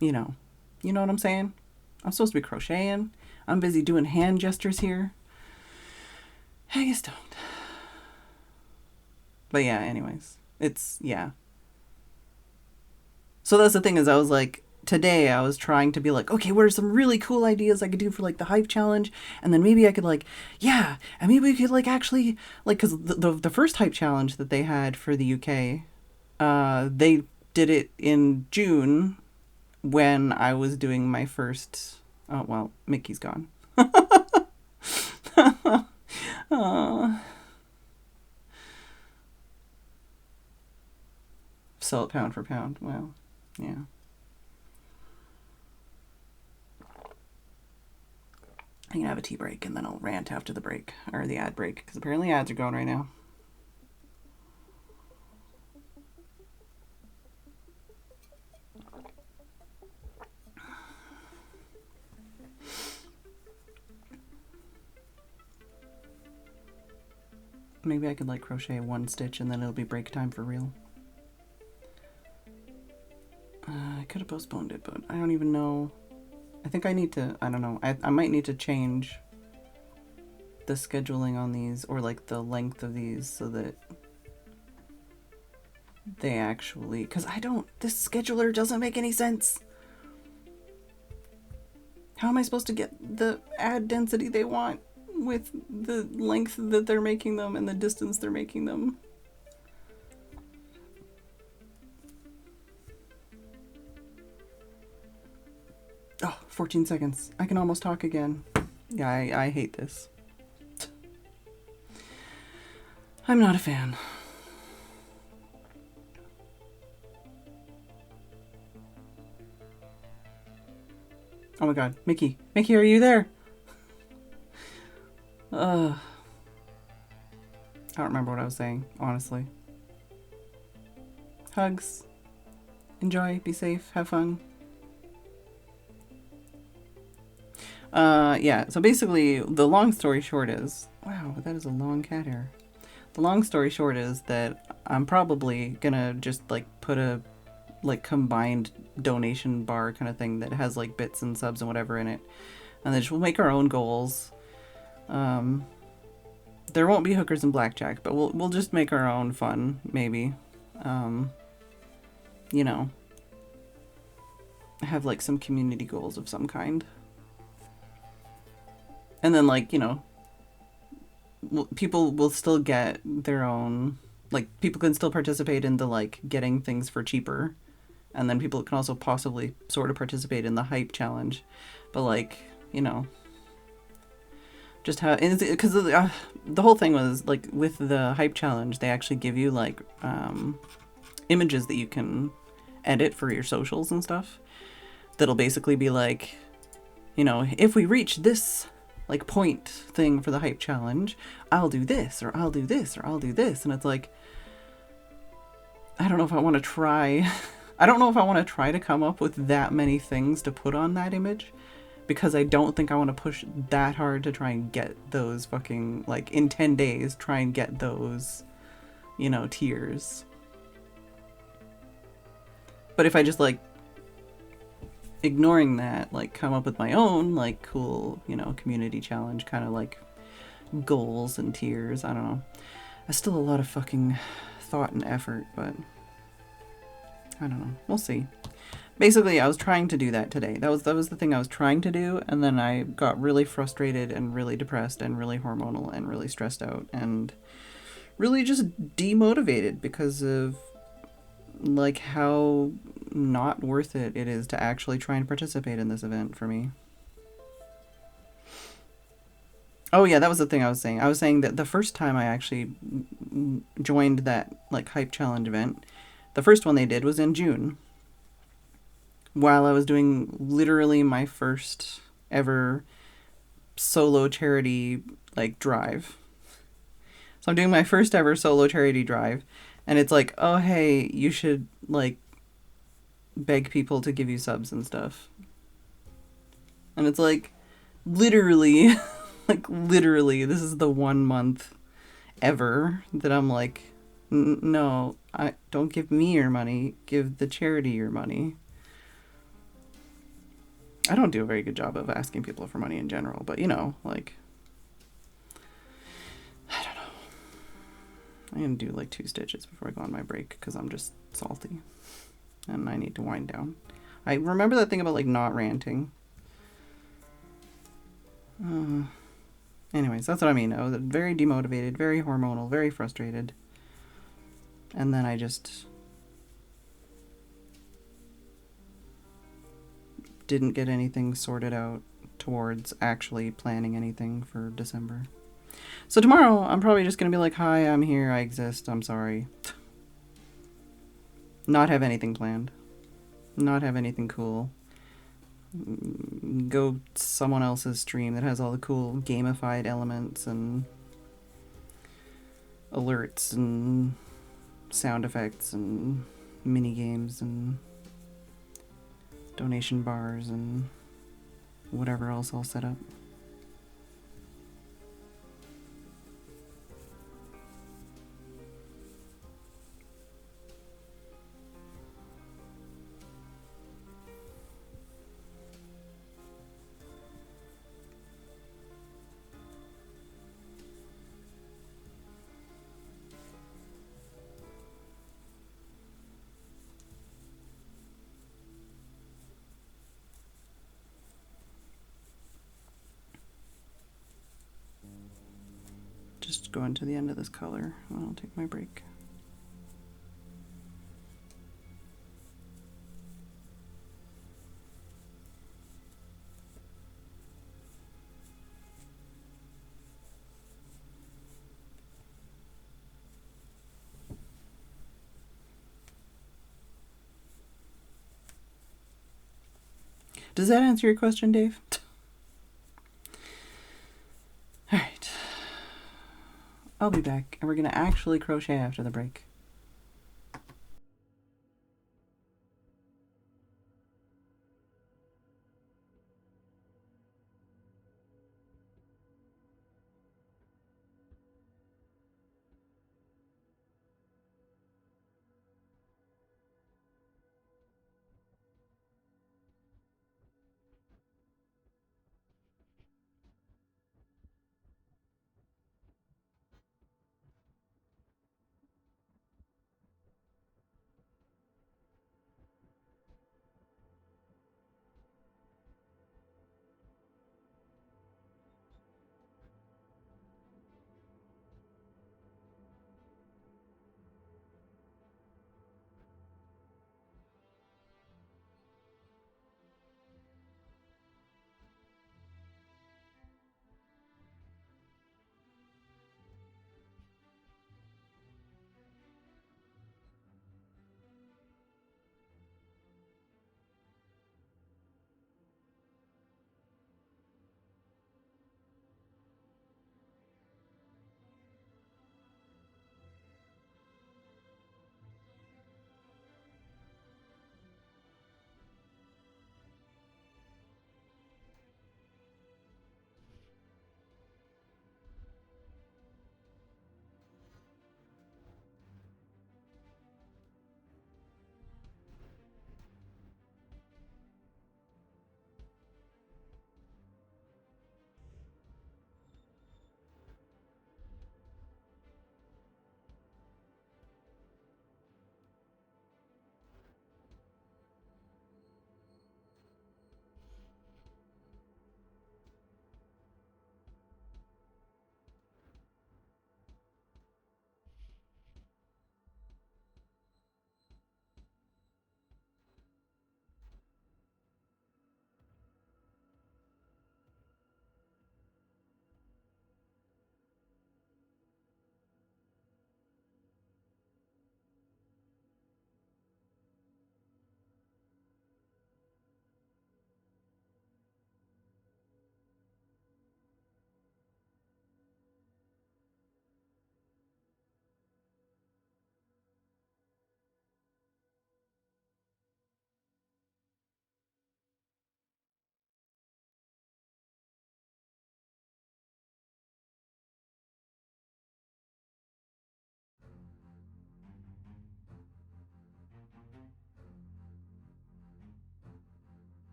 you know what I'm saying? I'm supposed to be crocheting. I'm busy doing hand gestures here. I just don't. But yeah, anyways, yeah. So that's the thing, is I was like, today I was trying to be like, okay, what are some really cool ideas I could do for like the hype challenge? And then maybe I could like, yeah, and maybe we could like actually, like, because the first hype challenge that they had for the UK, they did it in June when I was doing my first, oh, well, Mickey's gone. Sell it pound for pound. Well, yeah. I'm gonna have a tea break and then I'll rant after the break, or the ad break, because apparently ads are going right now. Maybe I could like crochet one stitch and then it'll be break time for real. I could have postponed it, but I don't even know. I think I need to, I don't know. I might need to change the scheduling on these, or like the length of these, so that they actually, because this scheduler doesn't make any sense. How am I supposed to get the ad density they want with the length that they're making them and the distance they're making them? Oh, 14 seconds. I can almost talk again. Yeah, I hate this. I'm not a fan. Oh my god. Mickey, are you there? I don't remember what I was saying, honestly. Hugs. Enjoy, be safe, have fun. Yeah, so basically, the long story short is... Wow, that is a long cat hair. The long story short is that I'm probably gonna just, like, put a, like, combined donation bar kind of thing that has, like, bits and subs and whatever in it. And then we'll make our own goals. There won't be hookers and blackjack, but we'll just make our own fun, maybe. You know. Have, like, some community goals of some kind. And then, like, you know, people will still get their own, like, people can still participate in the, like, getting things for cheaper. And then people can also possibly sort of participate in the hype challenge. But, like, you know, just how, because the whole thing was, like, with the hype challenge, they actually give you, like, images that you can edit for your socials and stuff. That'll basically be like, you know, if we reach this, like, point thing for the hype challenge, I'll do this, or I'll do this, or I'll do this. And it's like, I don't know if I want to try. I don't know if I want to try to come up with that many things to put on that image, because I don't think I want to push that hard to try and get those fucking, like, in 10 days, try and get those, you know, tiers. But if I just, like, ignoring that, like, come up with my own, like, cool, you know, community challenge kind of, like, goals and tiers, I don't know. That's still a lot of fucking thought and effort, but I don't know. We'll see. Basically, I was trying to do that today. That was the thing I was trying to do, and then I got really frustrated and really depressed and really hormonal and really stressed out and really just demotivated because of, like, how not worth it is to actually try and participate in this event for me. Oh yeah, that was the thing I was saying. I was saying that the first time I actually joined that, like, hype challenge event, the first one they did was in June, while I was doing literally my first ever solo charity, like, drive. So I'm doing my first ever solo charity drive, and it's like, oh hey, you should, like, beg people to give you subs and stuff. And it's like, literally, like, literally, this is the 1 month ever that I'm like, no, I don't give me your money, give the charity your money. I don't do a very good job of asking people for money in general, but, you know, like, I don't know. I'm going to do, like, 2 stitches before I go on my break because I'm just salty and I need to wind down. I remember that thing about, like, not ranting. Anyways, that's what I mean. I was very demotivated, very hormonal, very frustrated. And then I just didn't get anything sorted out towards actually planning anything for December. So tomorrow, I'm probably just going to be like, hi, I'm here, I exist, I'm sorry. Not have anything planned. Not have anything cool. Go someone else's stream that has all the cool gamified elements and alerts and sound effects and mini games and donation bars and whatever else I'll set up. Just going to the end of this color and I'll take my break. Does that answer your question, Dave? Alright. I'll be back, and we're going to actually crochet after the break.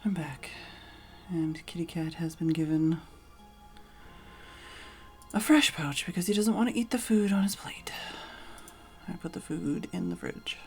I'm back, and Kitty Cat has been given a fresh pouch because he doesn't want to eat the food on his plate. I put the food in the fridge.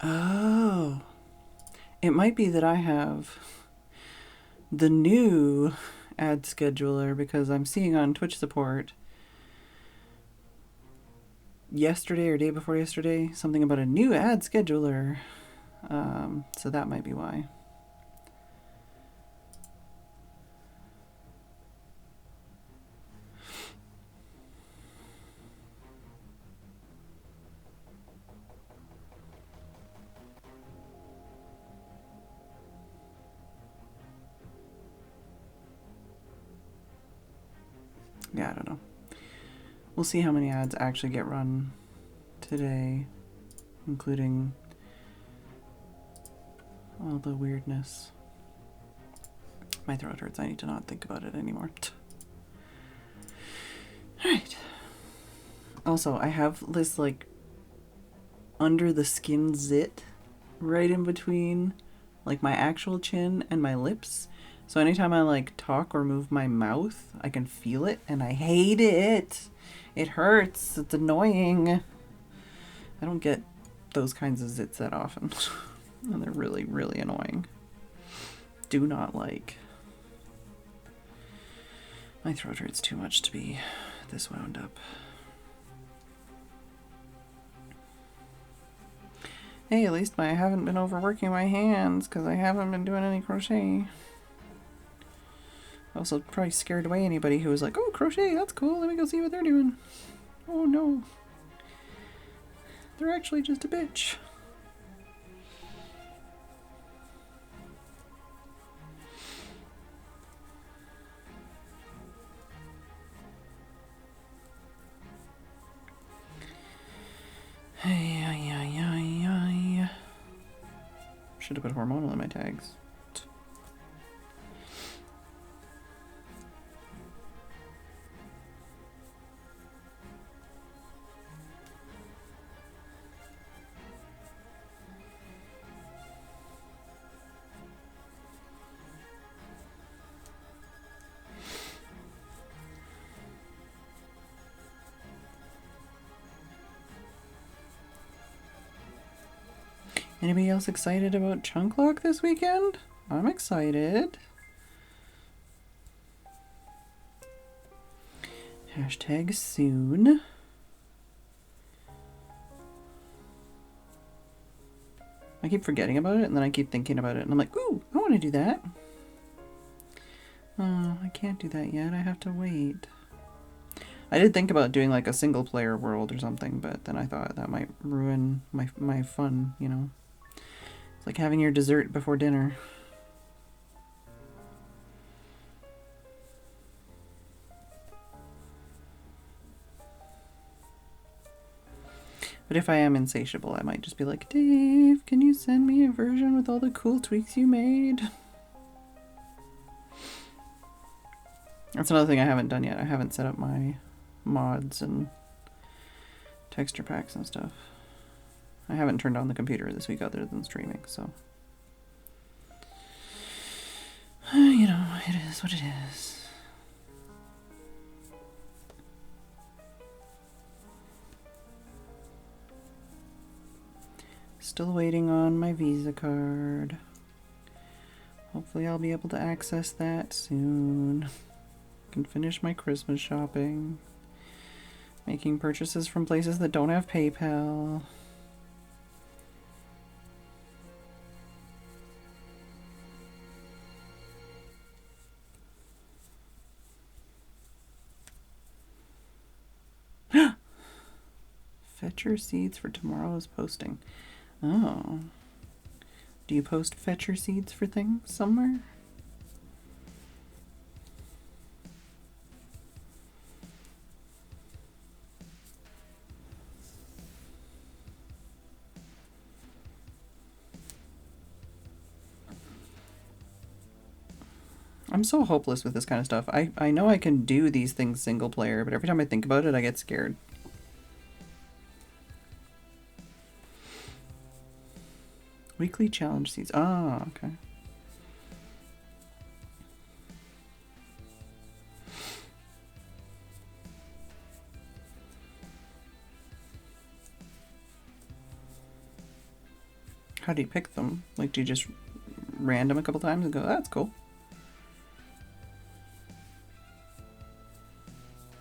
Oh, it might be that I have the new ad scheduler because I'm seeing on Twitch support yesterday or day before yesterday something about a new ad scheduler. So that might be why. Yeah, I don't know. We'll see how many ads actually get run today, including all the weirdness. My throat hurts. I need to not think about it anymore. Alright. Also, I have this like under the skin zit right in between like my actual chin and my lips. So anytime I like talk or move my mouth, I can feel it and I hate it. It hurts. It's annoying. I don't get those kinds of zits that often. And they're really, really annoying. Do not like. My throat hurts too much to be this wound up. Hey, at least I haven't been overworking my hands because I haven't been doing any crochet. I also probably scared away anybody who was like, oh, crochet, that's cool. Let me go see what they're doing. Oh, no. They're actually just a bitch. Should have put hormonal in my tags. Anybody else excited about Chunk Lock this weekend? I'm excited. Hashtag soon. I keep forgetting about it and then I keep thinking about it and I'm like, ooh, I want to do that. Oh, I can't do that yet. I have to wait. I did think about doing like a single player world or something, but then I thought that might ruin my fun, you know. It's like having your dessert before dinner. But if I am insatiable, I might just be like, Dave, can you send me a version with all the cool tweaks you made? That's another thing I haven't done yet. I haven't set up my mods and texture packs and stuff. I haven't turned on the computer this week other than streaming, so. You know, it is what it is. Still waiting on my Visa card. Hopefully I'll be able to access that soon. Can finish my Christmas shopping. Making purchases from places that don't have PayPal. Fetcher seeds for tomorrow's posting. Oh. Do you post fetcher seeds for things somewhere? I'm so hopeless with this kind of stuff. I know I can do these things single player, but every time I think about it, I get scared. Weekly challenge seeds. Ah, okay. How do you pick them? Like, do you just random a couple times and go, that's cool?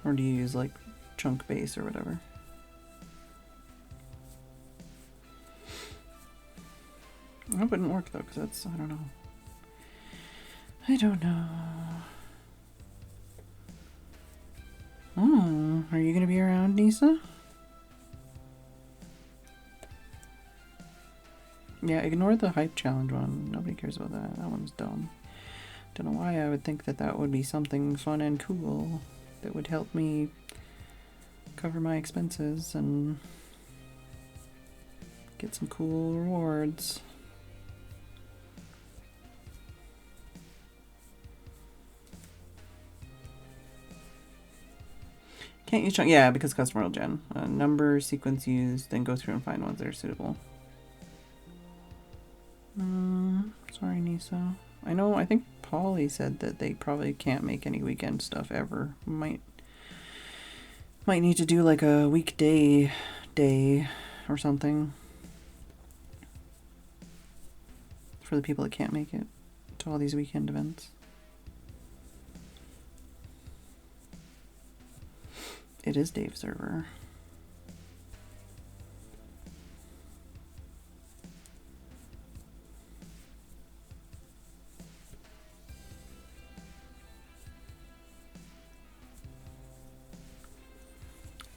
Or do you use, like, chunk base or whatever? That wouldn't work, though, because that's, I don't know. I don't know. Oh, are you going to be around, Nisa? Yeah, ignore the hype challenge one. Nobody cares about that. That one's dumb. Don't know why I would think that that would be something fun and cool that would help me cover my expenses and get some cool rewards. Can't use chunk. Yeah, because customer will gen. Number, sequence used, then go through and find ones that are suitable. Sorry, Nisa. I think Polly said that they probably can't make any weekend stuff ever. Might need to do like a weekday day or something for the people that can't make it to all these weekend events. It is Dave's server.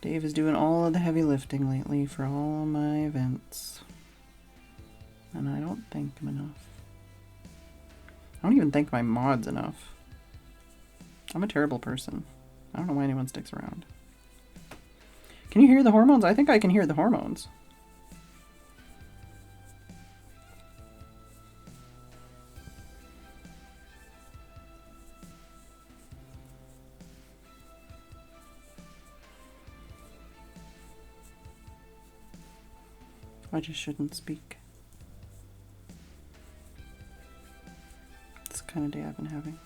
Dave is doing all of the heavy lifting lately for all my events. And I don't thank him enough. I don't even thank my mods enough. I'm a terrible person. I don't know why anyone sticks around. Can you hear the hormones? I think I can hear the hormones. I just shouldn't speak. It's the kind of day I've been having.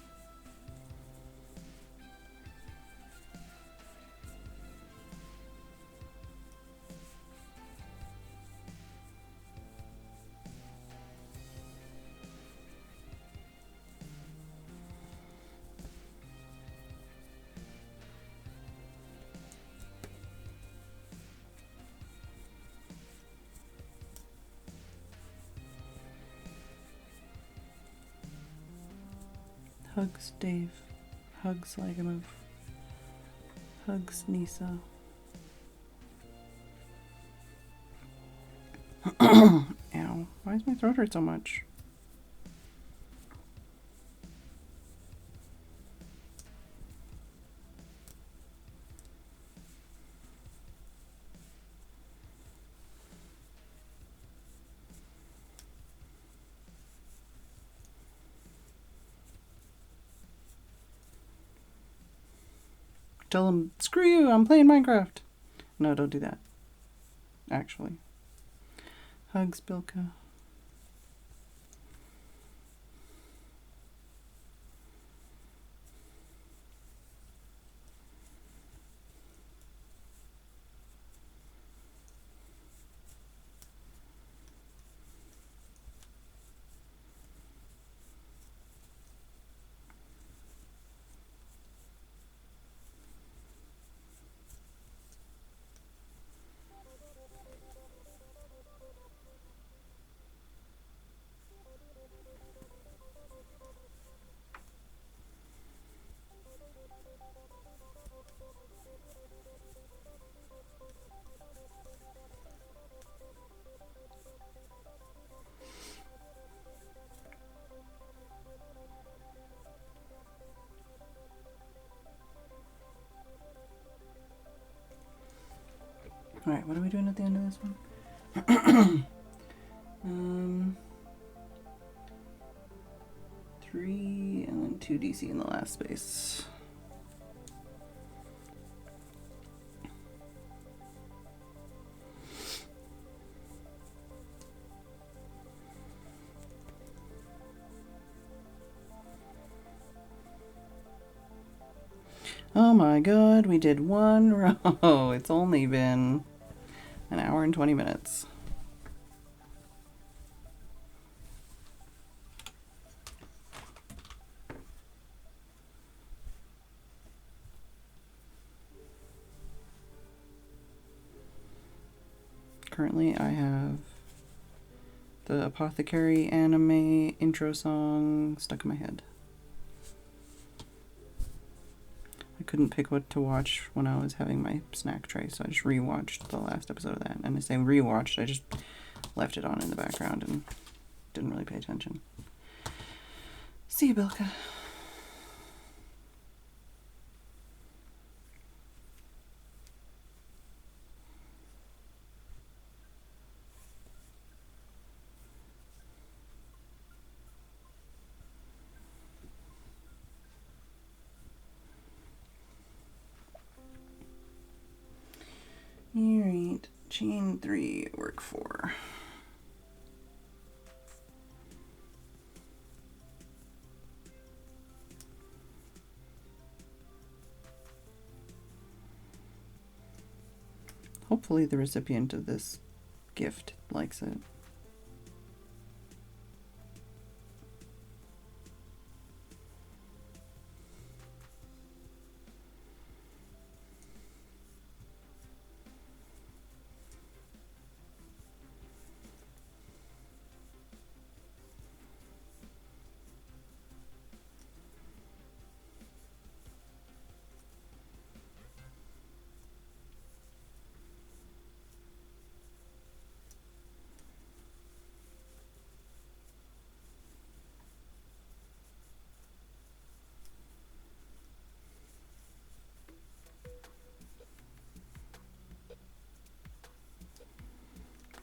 Hugs, Dave. Hugs, Lagamove. Hugs, Nisa. Ow. Why does my throat hurt so much? Tell him, screw you, I'm playing Minecraft. No, don't do that. Actually. Hugs, Bilka. Alright, what are we doing at the end of this one? 3 and then 2 DC in the last space. Oh my god, we did 1 row. It's only been an hour and 20 minutes. Currently, I have the Apothecary anime intro song stuck in my head. I couldn't pick what to watch when I was having my snack tray, so I just rewatched the last episode of that. And I say rewatched, I just left it on in the background and didn't really pay attention. See you, Bilka. Alright, chain 3, work 4. Hopefully the recipient of this gift likes it.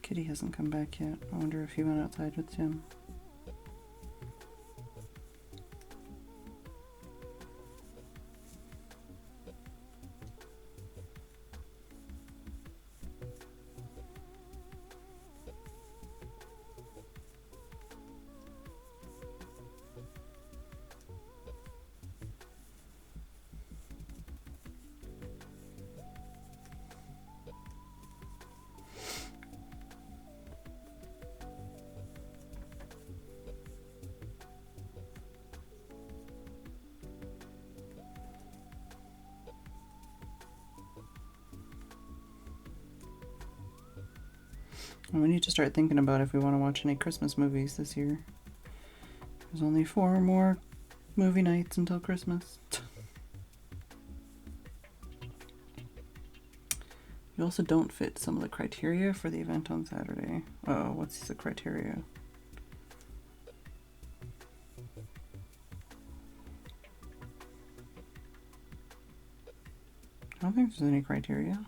Kitty hasn't come back yet. I wonder if he went outside with Jim. And we need to start thinking about if we want to watch any Christmas movies this year. There's only 4 more movie nights until Christmas. You also don't fit some of the criteria for the event on Saturday. Oh, what's the criteria? I don't think there's any criteria.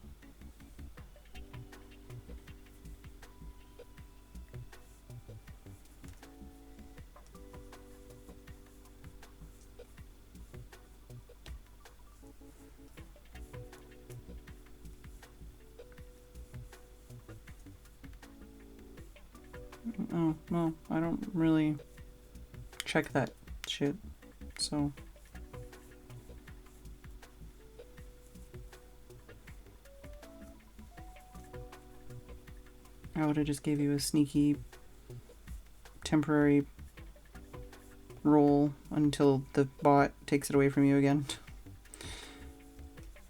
Oh, well, I don't really check that shit, so. I would have just gave you a sneaky temporary roll until the bot takes it away from you again.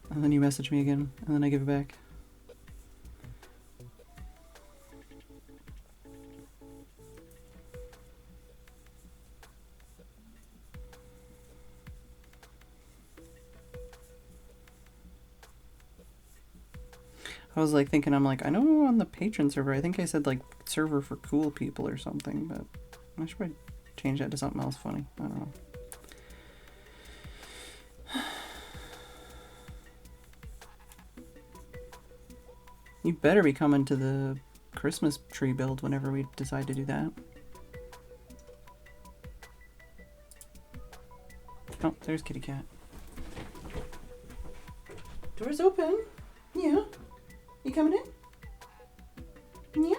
And then you message me again, and then I give it back. I was like thinking, I'm like, I know on the patron server, I think I said like server for cool people or something, but I should probably change that to something else funny. I don't know. You better be coming to the Christmas tree build whenever we decide to do that. Oh, there's Kitty Cat. Door's open. Yeah. You coming in? Yeah.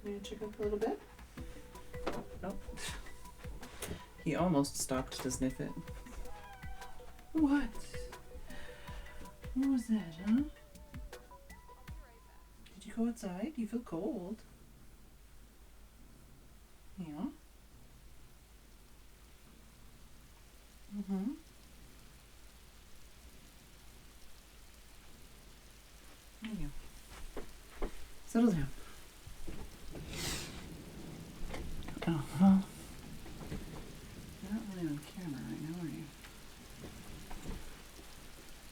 You gonna check up a little bit? Oh. He almost stopped to sniff it. What? What was that, huh? Did you go outside? You feel cold. Yeah. Mm-hmm. There you go. Settle down. Oh, well. You're not really on camera right now, are you?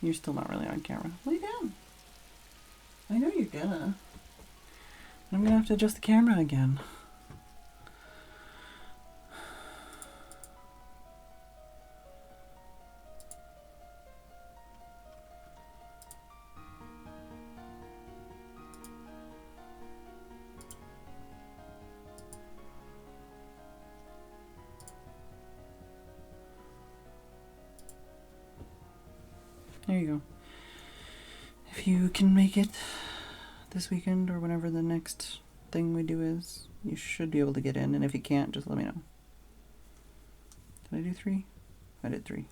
You're still not really on camera. Lay down. I know you're gonna. I'm gonna have to adjust the camera again. There you go. If you can make it this weekend or whenever the next thing we do is, you should be able to get in. And if you can't, just let me know. Did I do 3? I did 3.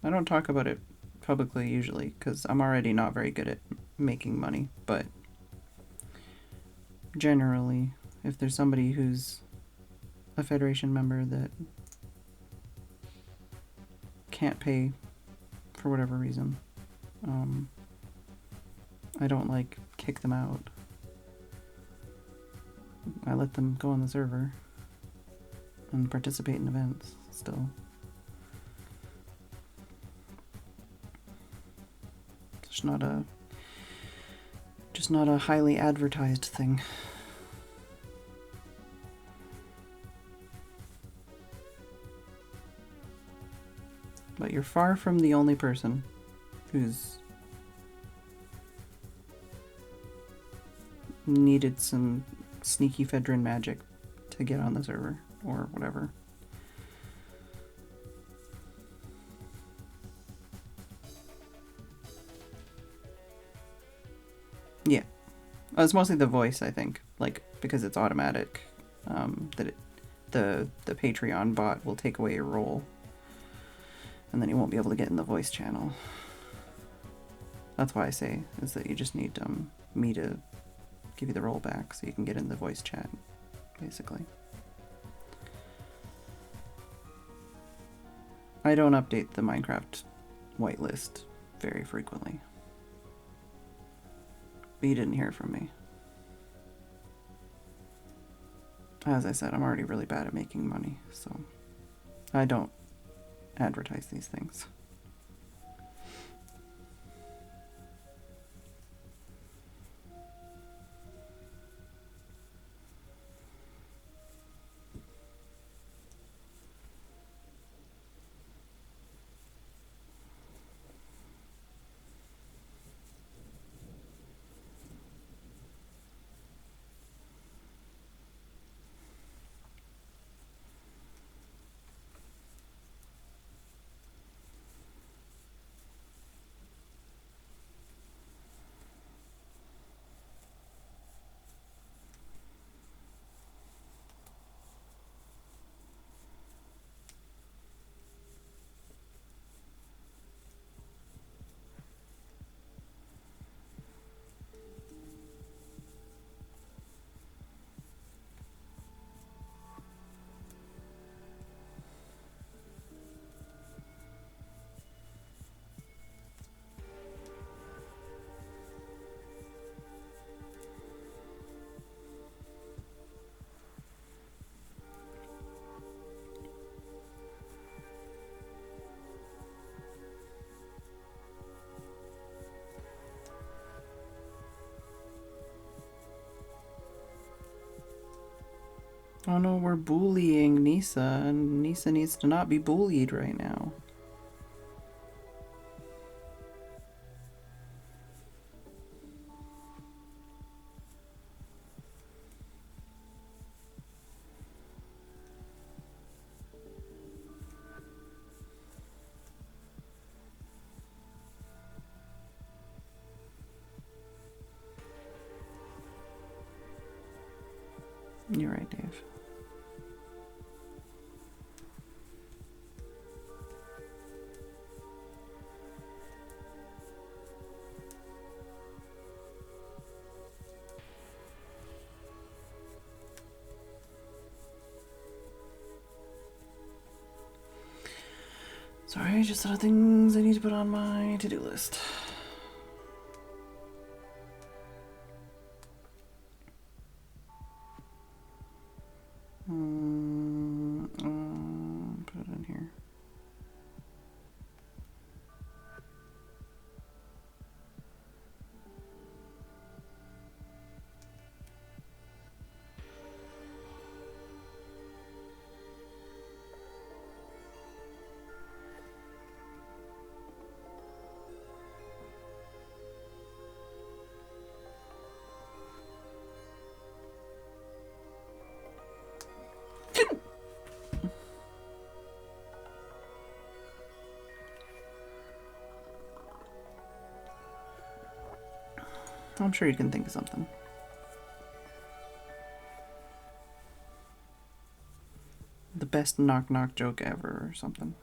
I don't talk about it publicly usually because I'm already not very good at making money, but generally, if there's somebody who's a Federation member that can't pay for whatever reason, I don't like kick them out. I let them go on the server and participate in events still. Just not a highly advertised thing. But you're far from the only person who's needed some sneaky Phedran magic to get on the server or whatever. Yeah. It's mostly the voice, I think. Like, because it's automatic. The Patreon bot will take away your role. And then you won't be able to get in the voice channel. That's why I say, is that you just need me to give you the role back so you can get in the voice chat, basically. I don't update the Minecraft whitelist very frequently. But you didn't hear from me. As I said, I'm already really bad at making money, so I don't advertise these things. Oh no, we're bullying Nisa, and Nisa needs to not be bullied right now. You're right, Dave. Sorry, just other things I need to put on my to-do list. Put it in here. I'm sure you can think of something. The best knock-knock joke ever or something.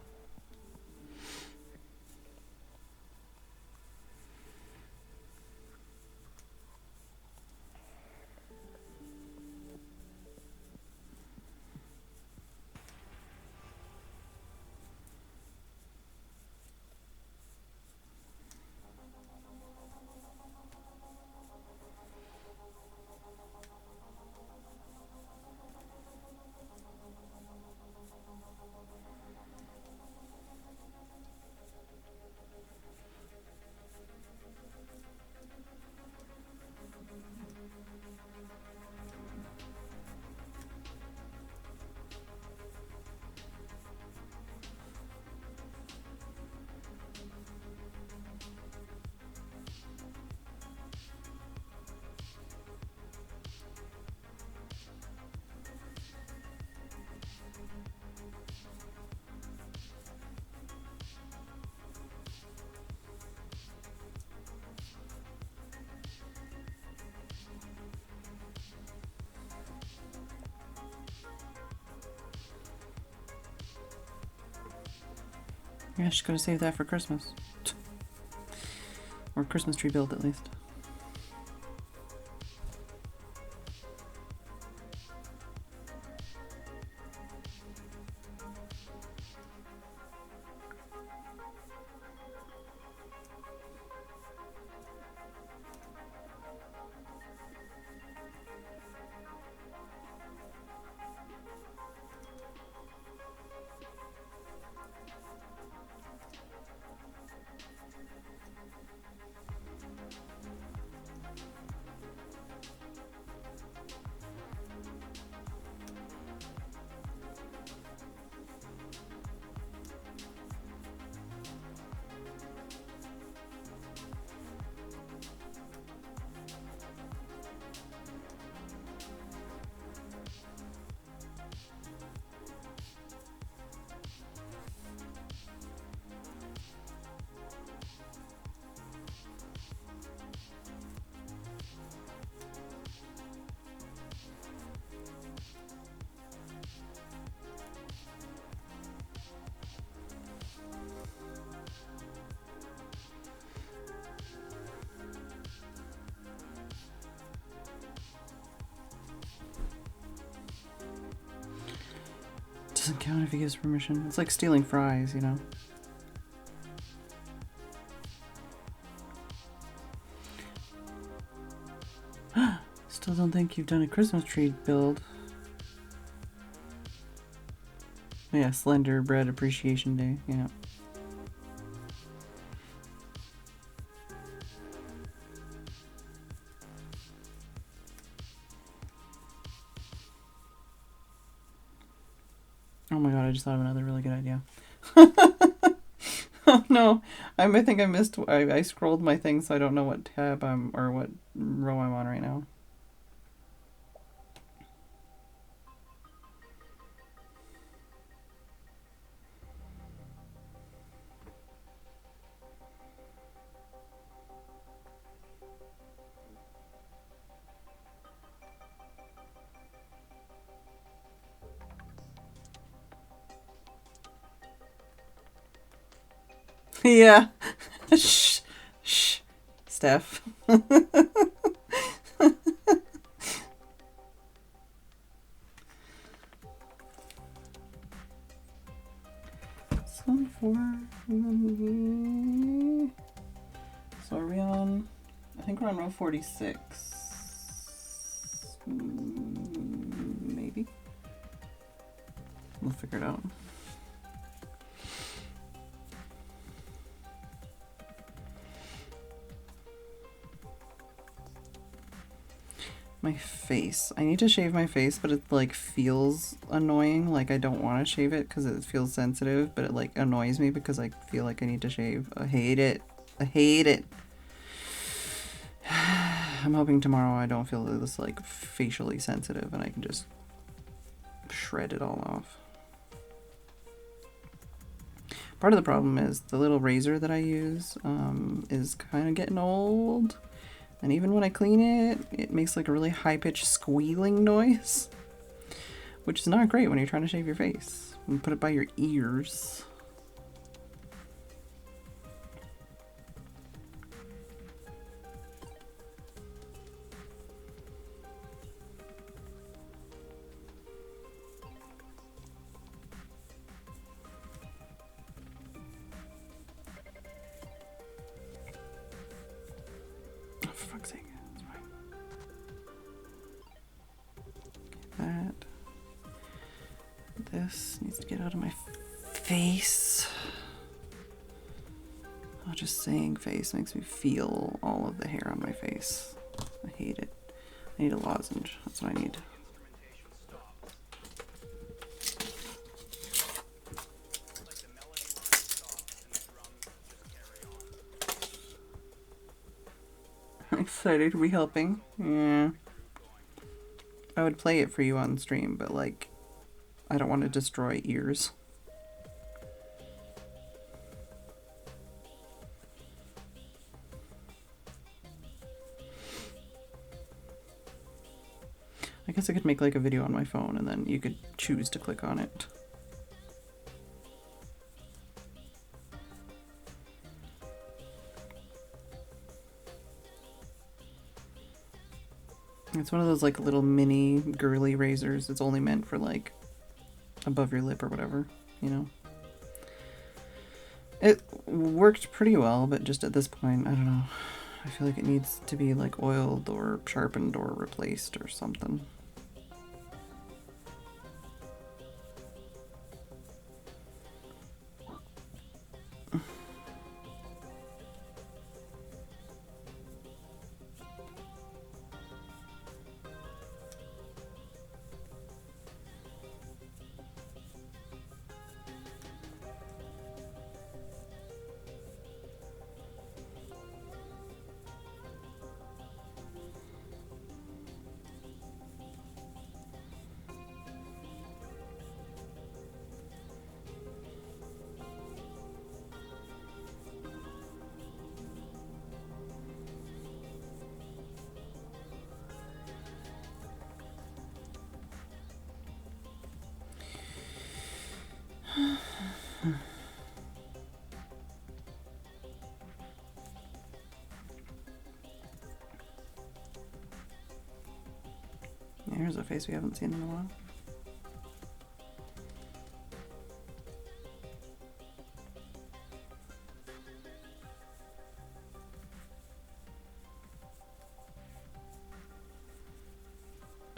Yeah, she's gonna save that for Christmas. Or Christmas tree build, at least. Doesn't count if he gives permission. It's like stealing fries, you know? Still don't think you've done a Christmas tree build. Yeah, Slender Bread Appreciation Day, yeah. Oh my god, I just thought of another really good idea. Oh no, I think I missed. I scrolled my thing, so I don't know what tab or what row I'm on right now. Yeah. Shh. Shh. Steph. So are we on? I think we're on row 46. Maybe. We'll figure it out. My face. I need to shave my face, but it like feels annoying. Like I don't want to shave it because it feels sensitive, but it like annoys me because I feel like I need to shave. I hate it. I hate it. I'm hoping tomorrow I don't feel this like facially sensitive and I can just shred it all off. Part of the problem is the little razor that I use is kind of getting old. And even when I clean it, it makes like a really high-pitched squealing noise, which is not great when you're trying to shave your face. And put it by your ears. Oh, for fuck's sake. That's fine. That. This needs to get out of my face. Oh, just saying face makes me feel all of the hair on my face. I hate it. I need a lozenge. That's what I need. I'm excited to be helping. Yeah. I would play it for you on stream, but like, I don't want to destroy ears. I guess I could make like a video on my phone and then you could choose to click on it. It's one of those like little mini girly razors. It's only meant for like above your lip or whatever, you know. It worked pretty well, but just at this point, I don't know. I feel like it needs to be like oiled or sharpened or replaced or something. Here's a face we haven't seen in a while.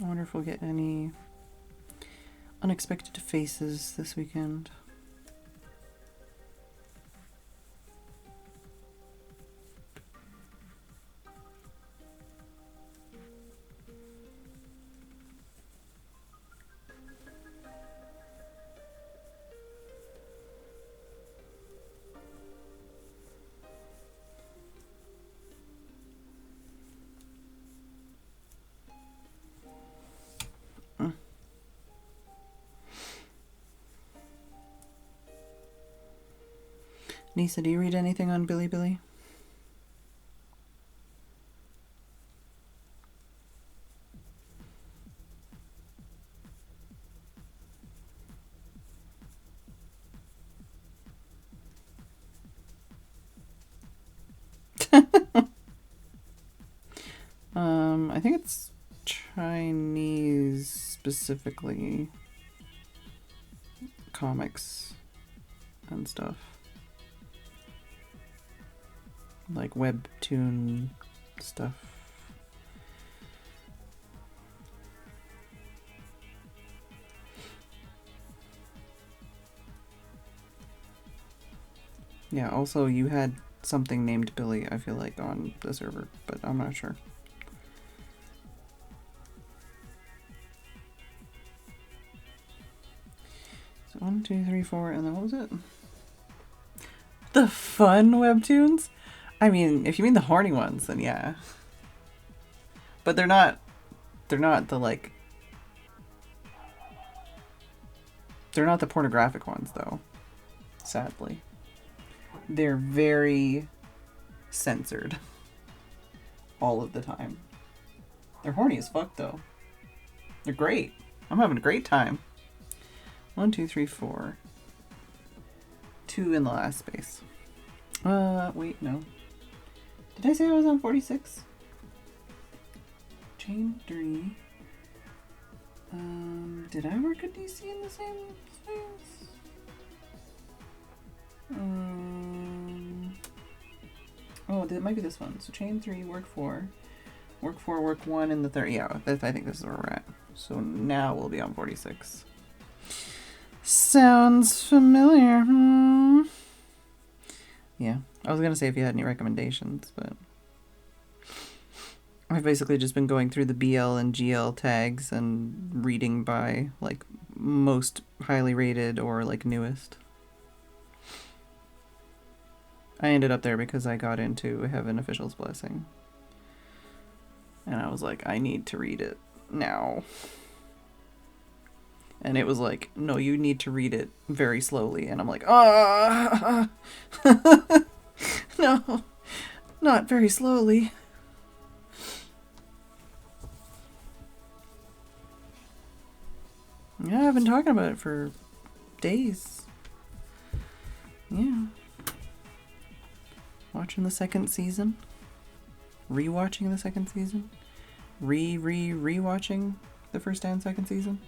I wonder if we'll get any unexpected faces this weekend. Nisa, do you read anything on Bilibili? I think it's Chinese specifically comics and stuff. Like webtoon stuff. Yeah, also you had something named Billy, I feel like, on the server, but I'm not sure. So 1, 2, 3, 4, and then what was it? The fun webtoons? I mean, if you mean the horny ones, then yeah. But they're not the like, they're not the pornographic ones though, sadly. They're very censored all of the time. They're horny as fuck though. They're great. I'm having a great time. 1, 2, 3, 4. 2 in the last space. Wait, no. Did I say I was on 46? Chain 3. Did I work a DC in the same space? Oh, it might be this one. So chain 3, work 4. Work 4, work 1 in the third. Yeah, I think this is where we're at. So now we'll be on 46. Sounds familiar. Yeah, I was gonna say if you had any recommendations, but I've basically just been going through the BL and GL tags and reading by like most highly rated or like newest. I ended up there because I got into Heaven Official's Blessing. And I was like, I need to read it now. And it was like, no, you need to read it very slowly. And I'm like, no, not very slowly. Yeah, I've been talking about it for days. Yeah. Watching the second season. Rewatching the second season. Rewatching the first and second season.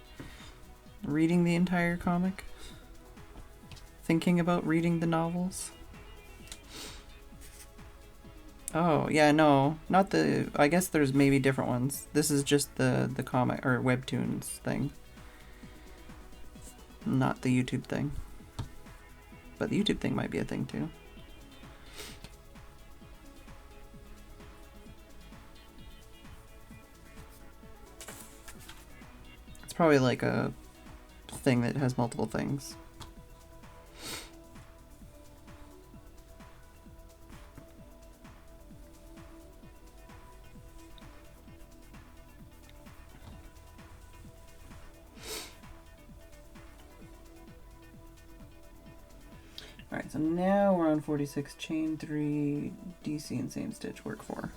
Reading the entire comic. Thinking about reading the novels. Oh, yeah, no. Not the... I guess there's maybe different ones. This is just the comic or webtoons thing. Not the YouTube thing. But the YouTube thing might be a thing too. It's probably like a thing that has multiple things. Alright, so now we're on 46, chain 3, DC and same stitch, work 4.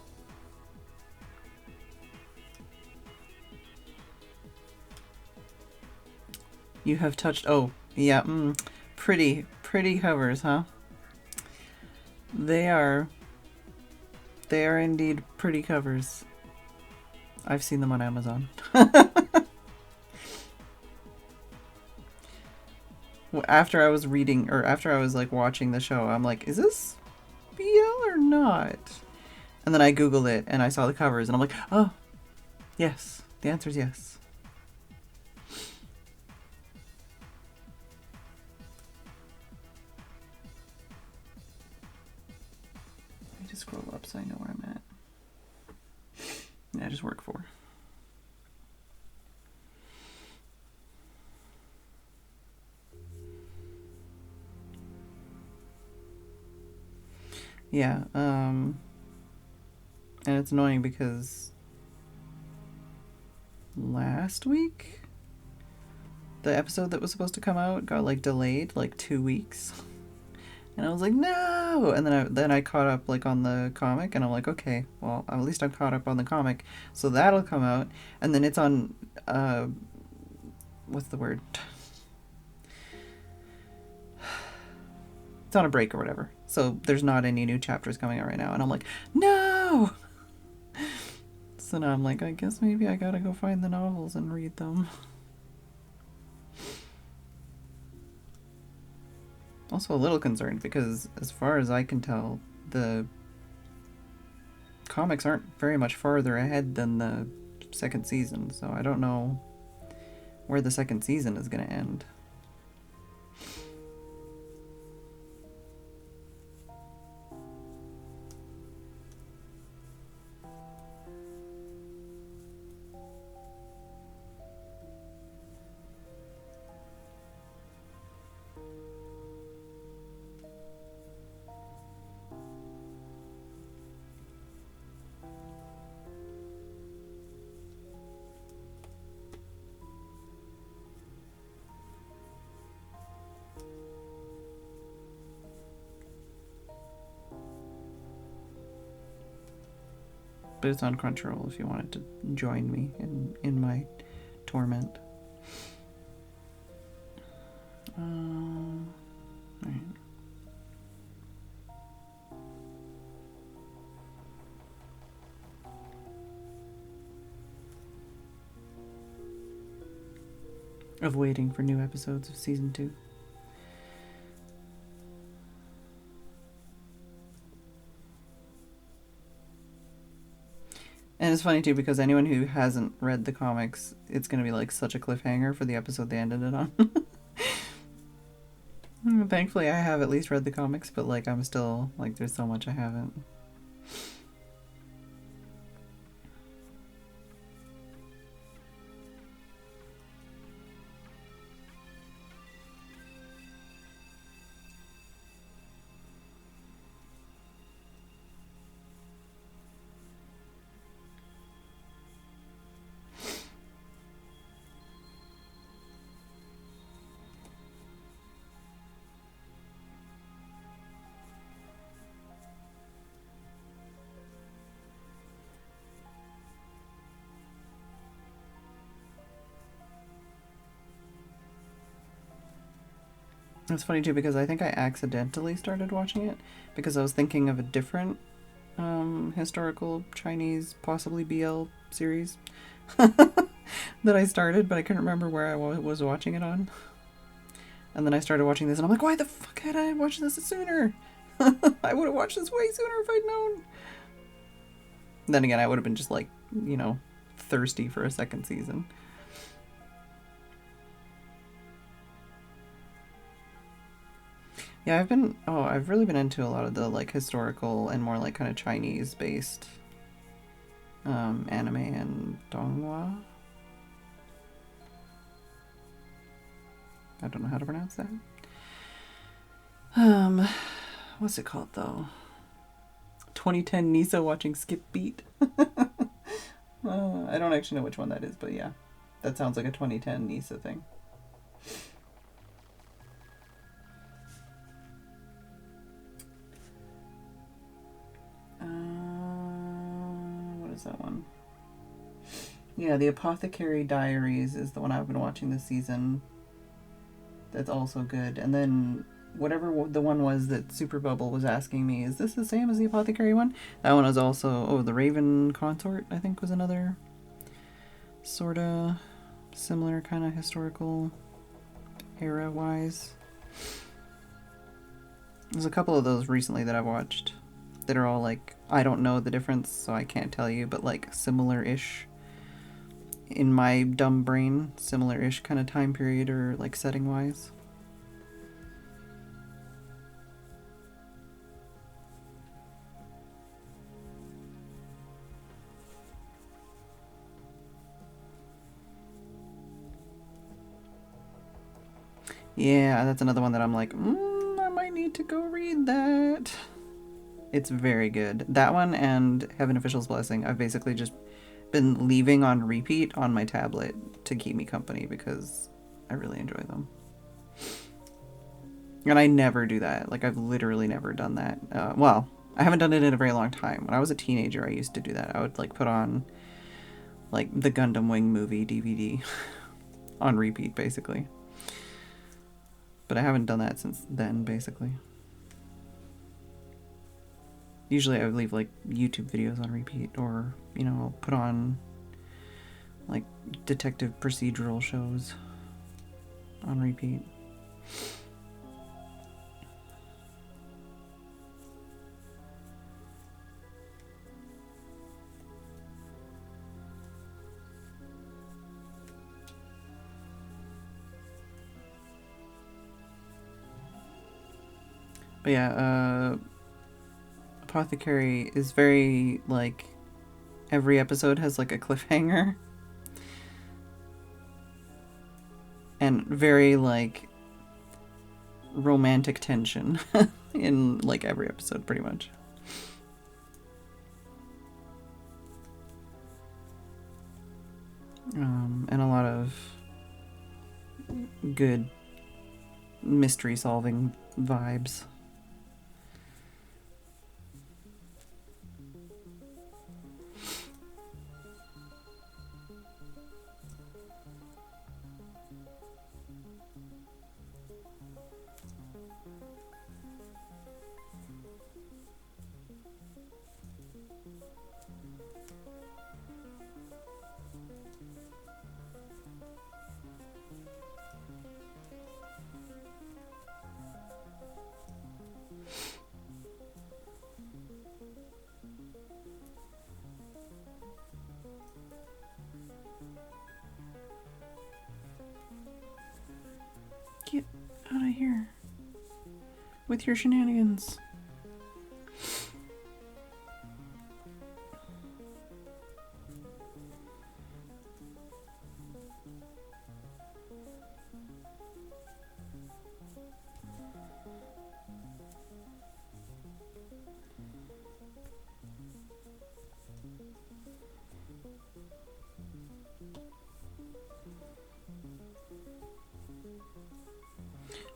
You have touched, oh, yeah, pretty covers, huh? They are indeed pretty covers. I've seen them on Amazon. After I was reading, or after I was like watching the show, I'm like, is this BL or not? And then I Googled it and I saw the covers and I'm like, oh, yes. The answer is yes. Let me just scroll up so I know where I'm at. Yeah, just work 4. Yeah, and it's annoying because last week the episode that was supposed to come out got like delayed like 2 weeks. And I was like, no! And then I caught up like on the comic, and I'm like, okay, well, at least I'm caught up on the comic, so that'll come out. And then it's on, what's the word? It's on a break or whatever. So there's not any new chapters coming out right now. And I'm like, no! So now I'm like, I guess maybe I gotta go find the novels and read them. Also a little concerned because as far as I can tell, the comics aren't very much farther ahead than the second season. So I don't know where the second season is gonna end. But it's on Crunchyroll if you wanted to join me in my torment. Right. Of waiting for new episodes of season 2. And it's funny too because anyone who hasn't read the comics, it's gonna be like such a cliffhanger for the episode they ended it on. Thankfully, I have at least read the comics, but like I'm still like there's so much I haven't. It's funny too because I think I accidentally started watching it because I was thinking of a different historical Chinese, possibly BL series that I started, but I couldn't remember where I was watching it on. And then I started watching this, and I'm like, why the fuck had I watched this sooner? I would have watched this way sooner if I'd known. Then again, I would have been just like, you know, thirsty for a second season. Yeah, I've really been into a lot of the like historical and more like kind of Chinese based anime and donghua. I don't know how to pronounce that. What's it called though? 2010 Nisa watching Skip Beat. I don't actually know which one that is, but yeah, that sounds like a 2010 Nisa thing. What is that one? Yeah, the Apothecary Diaries is the one I've been watching this season. That's also good. And then whatever the one was that Super Bubble was asking me, is this the same as the Apothecary one? That one was also, the Raven Consort, I think, was another sort of similar kind of historical era-wise. There's a couple of those recently that I've watched that are all like, I don't know the difference, so I can't tell you, but like similar-ish. In my dumb brain, similar-ish kind of time period or like setting-wise. Yeah, that's another one that I'm like, I might need to go read that. It's very good. That one and Heaven Official's Blessing, I've basically just been leaving on repeat on my tablet to keep me company because I really enjoy them. And I never do that. Like, I've literally never done that. Well, I haven't done it in a very long time. When I was a teenager, I used to do that. I would, like, put on, like, the Gundam Wing movie DVD on repeat, basically. But I haven't done that since then, basically. Usually I would leave, like, YouTube videos on repeat, or, you know, I'll put on, like, detective procedural shows on repeat. But yeah, Apothecary is very, like, every episode has, like, a cliffhanger. And very, like, romantic tension in, like, every episode, pretty much. And a lot of good mystery solving vibes. Get out of here with your shenanigans.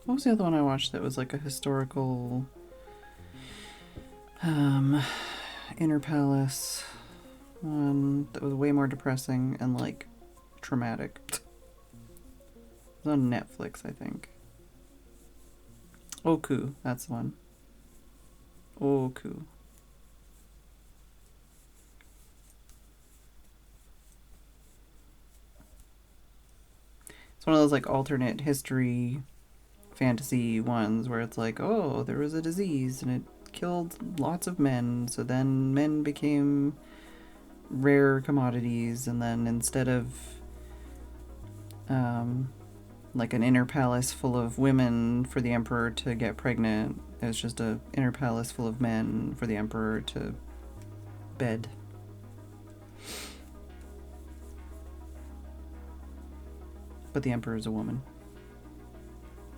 What was the other one I watched that was like a historical inner palace one that was way more depressing and like traumatic? It was on Netflix, I think. Oku, that's the one. Oku. It's one of those like alternate history fantasy ones where it's like, oh, there was a disease and it killed lots of men, so then men became rare commodities, and then instead of like an inner palace full of women for the emperor to get pregnant, it was just a inner palace full of men for the emperor to bed. But the emperor is a woman,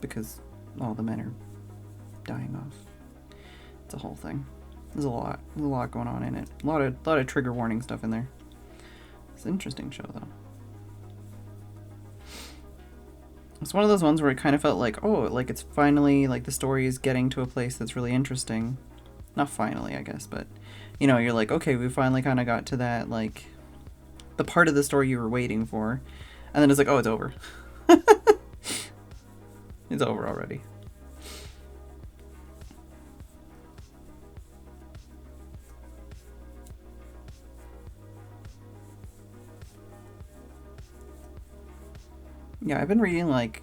because all the men are dying off. It's a whole thing. There's a lot going on in it. A lot of trigger warning stuff in there. It's an interesting show, though. It's one of those ones where it kind of felt like, oh, like it's finally, like the story is getting to a place that's really interesting. Not finally, I guess, but, you know, you're like, okay, we finally kind of got to that, like, the part of the story you were waiting for. And then it's like, oh, it's over. It's over already. Yeah, I've been reading like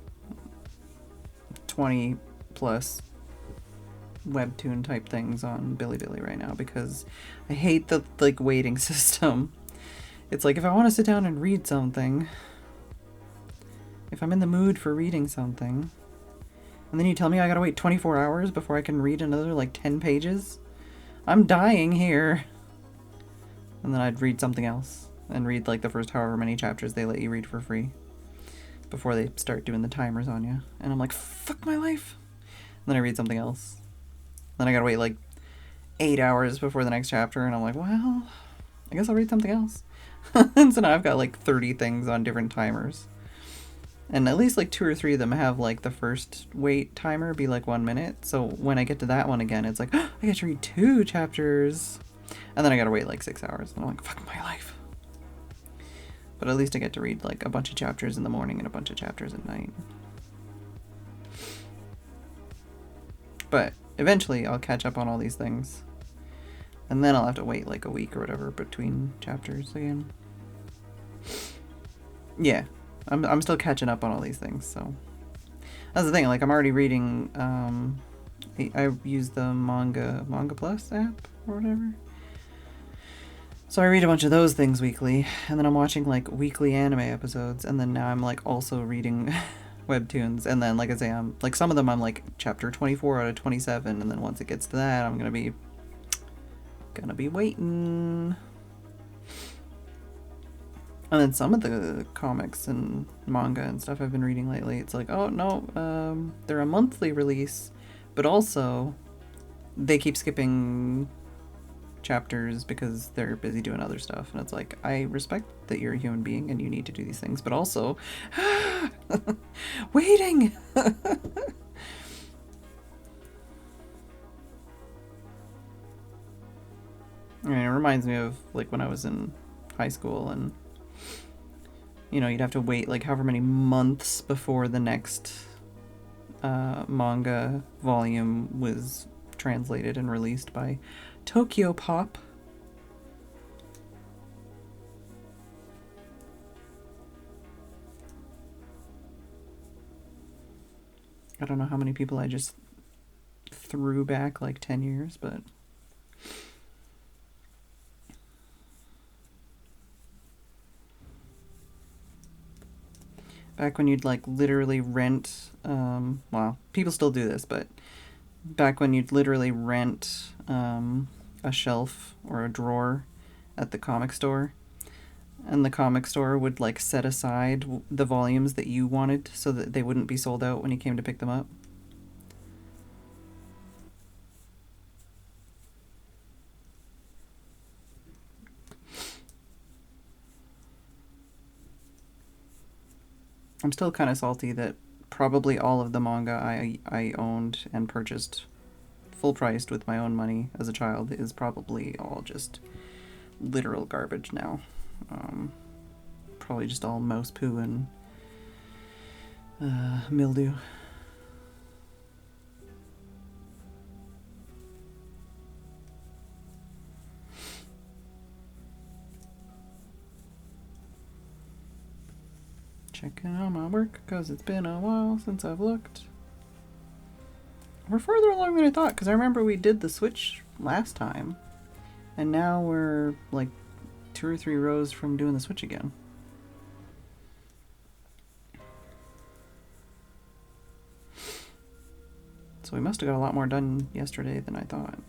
20 plus webtoon type things on Bilibili right now because I hate the like waiting system. It's like if I want to sit down and read something, if I'm in the mood for reading something, and then you tell me I gotta wait 24 hours before I can read another like 10 pages, I'm dying here. And then I'd read something else and read like the first however many chapters they let you read for free before they start doing the timers on you. And I'm like, fuck my life. And then I read something else. Then I gotta wait like 8 hours before the next chapter, and I'm like, well, I guess I'll read something else. And so now I've got like 30 things on different timers. And at least like 2 or 3 of them have like the first wait timer be like 1 minute. So when I get to that one again, it's like, oh, I get to read 2 chapters. And then I gotta wait like 6 hours. And I'm like, fuck my life. But at least I get to read like a bunch of chapters in the morning and a bunch of chapters at night. But eventually I'll catch up on all these things. And then I'll have to wait like a week or whatever between chapters again. Yeah, I'm still catching up on all these things, so. That's the thing, like I'm already reading, I use the Manga Plus app or whatever. So I read a bunch of those things weekly, and then I'm watching like weekly anime episodes, and then now I'm like also reading webtoons, and then like I say, I'm like some of them I'm like chapter 24 out of 27, and then once it gets to that, I'm gonna be waiting. And then some of the comics and manga and stuff I've been reading lately, it's like, oh no, they're a monthly release, but also they keep skipping chapters because they're busy doing other stuff. And it's like, I respect that you're a human being and you need to do these things, but also waiting. I mean, it reminds me of like when I was in high school, and you know, you'd have to wait like however many months before the next manga volume was translated and released by Tokyo Pop. I don't know how many people I just threw back like 10 years, but back when you'd like literally rent, well, people still do this, but back when you'd literally rent a shelf or a drawer at the comic store, and the comic store would like set aside the volumes that you wanted so that they wouldn't be sold out when you came to pick them up. I'm still kind of salty that probably all of the manga I owned and purchased full priced with my own money as a child is probably all just literal garbage now. Probably just all mouse poo and mildew. Checking out my work because it's been a while since I've looked. We're further along than I thought, because I remember we did the Switch last time, and now we're like 2 or 3 rows from doing the Switch again. So we must have got a lot more done yesterday than I thought.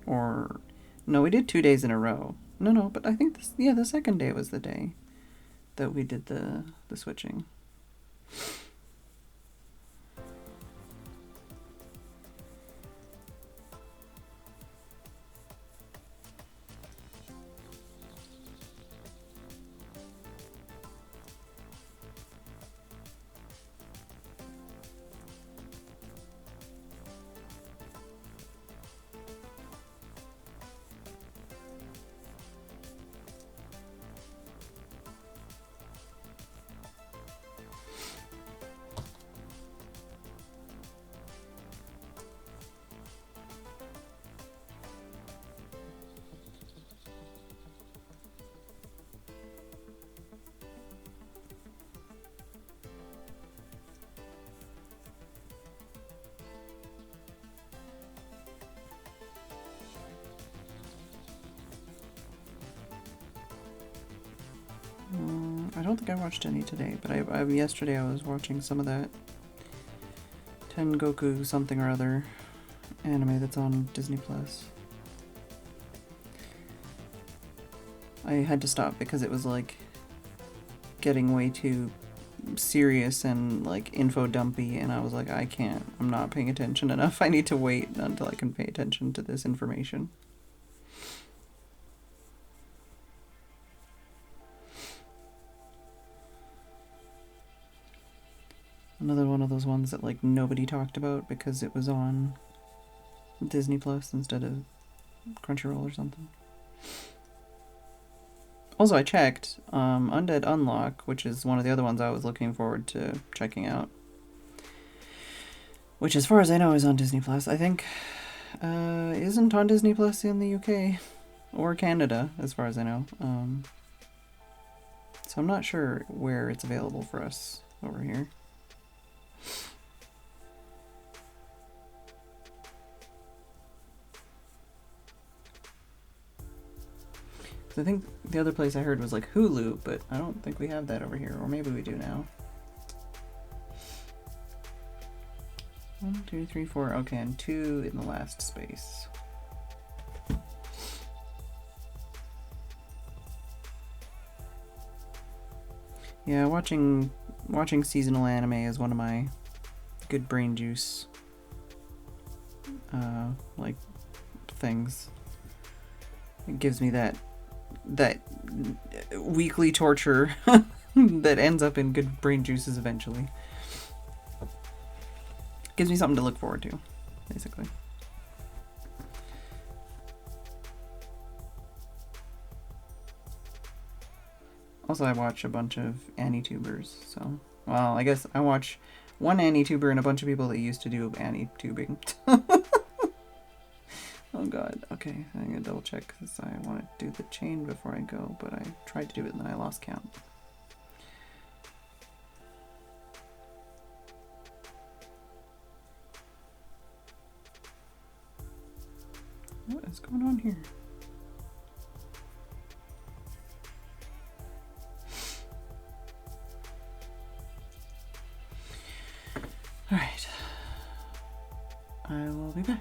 Or, no, we did 2 days in a row. No, but I think the second day was the day that we did the switching. I don't think I watched any today, but yesterday I was watching some of that Tengoku something or other anime that's on Disney Plus. I had to stop because it was like getting way too serious and like info dumpy, and I was like, I can't, I'm not paying attention enough. I need to wait until I can pay attention to this information. Another one of those ones that like nobody talked about because it was on Disney Plus instead of Crunchyroll or something. Also, I checked Undead Unlock, which is one of the other ones I was looking forward to checking out, which as far as I know is on Disney Plus. I think isn't on Disney Plus in the UK or Canada as far as I know. So I'm not sure where it's available for us over here. I think the other place I heard was like Hulu, but I don't think we have that over here. Or maybe we do now. 1, 2, 3, 4. Okay, and 2 in the last space. Yeah, watching seasonal anime is one of my good brain juice like things. It gives me that weekly torture that ends up in good brain juices eventually. Gives me something to look forward to, basically. Also, I watch a bunch of AniTubers, so... Well, I guess I watch one AniTuber and a bunch of people that used to do AniTubing. Oh god, okay, I'm gonna double check because I want to do the chain before I go, but I tried to do it and then I lost count. What is going on here? Alright. I will be back.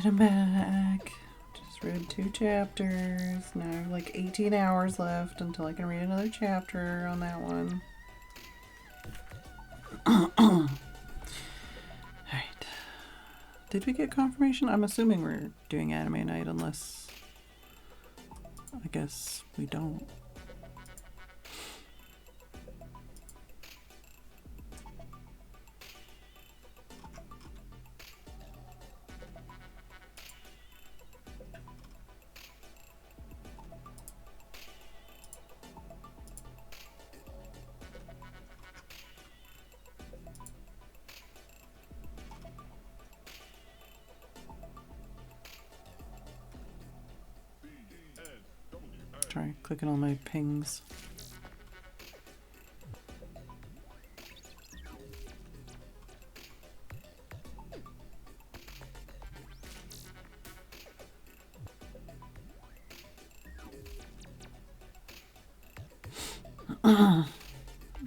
I'm back. Just read 2 chapters. Now I have like 18 hours left until I can read another chapter on that one. Alright. Did we get confirmation? I'm assuming we're doing anime night unless... I guess we don't. Try clicking on my pings.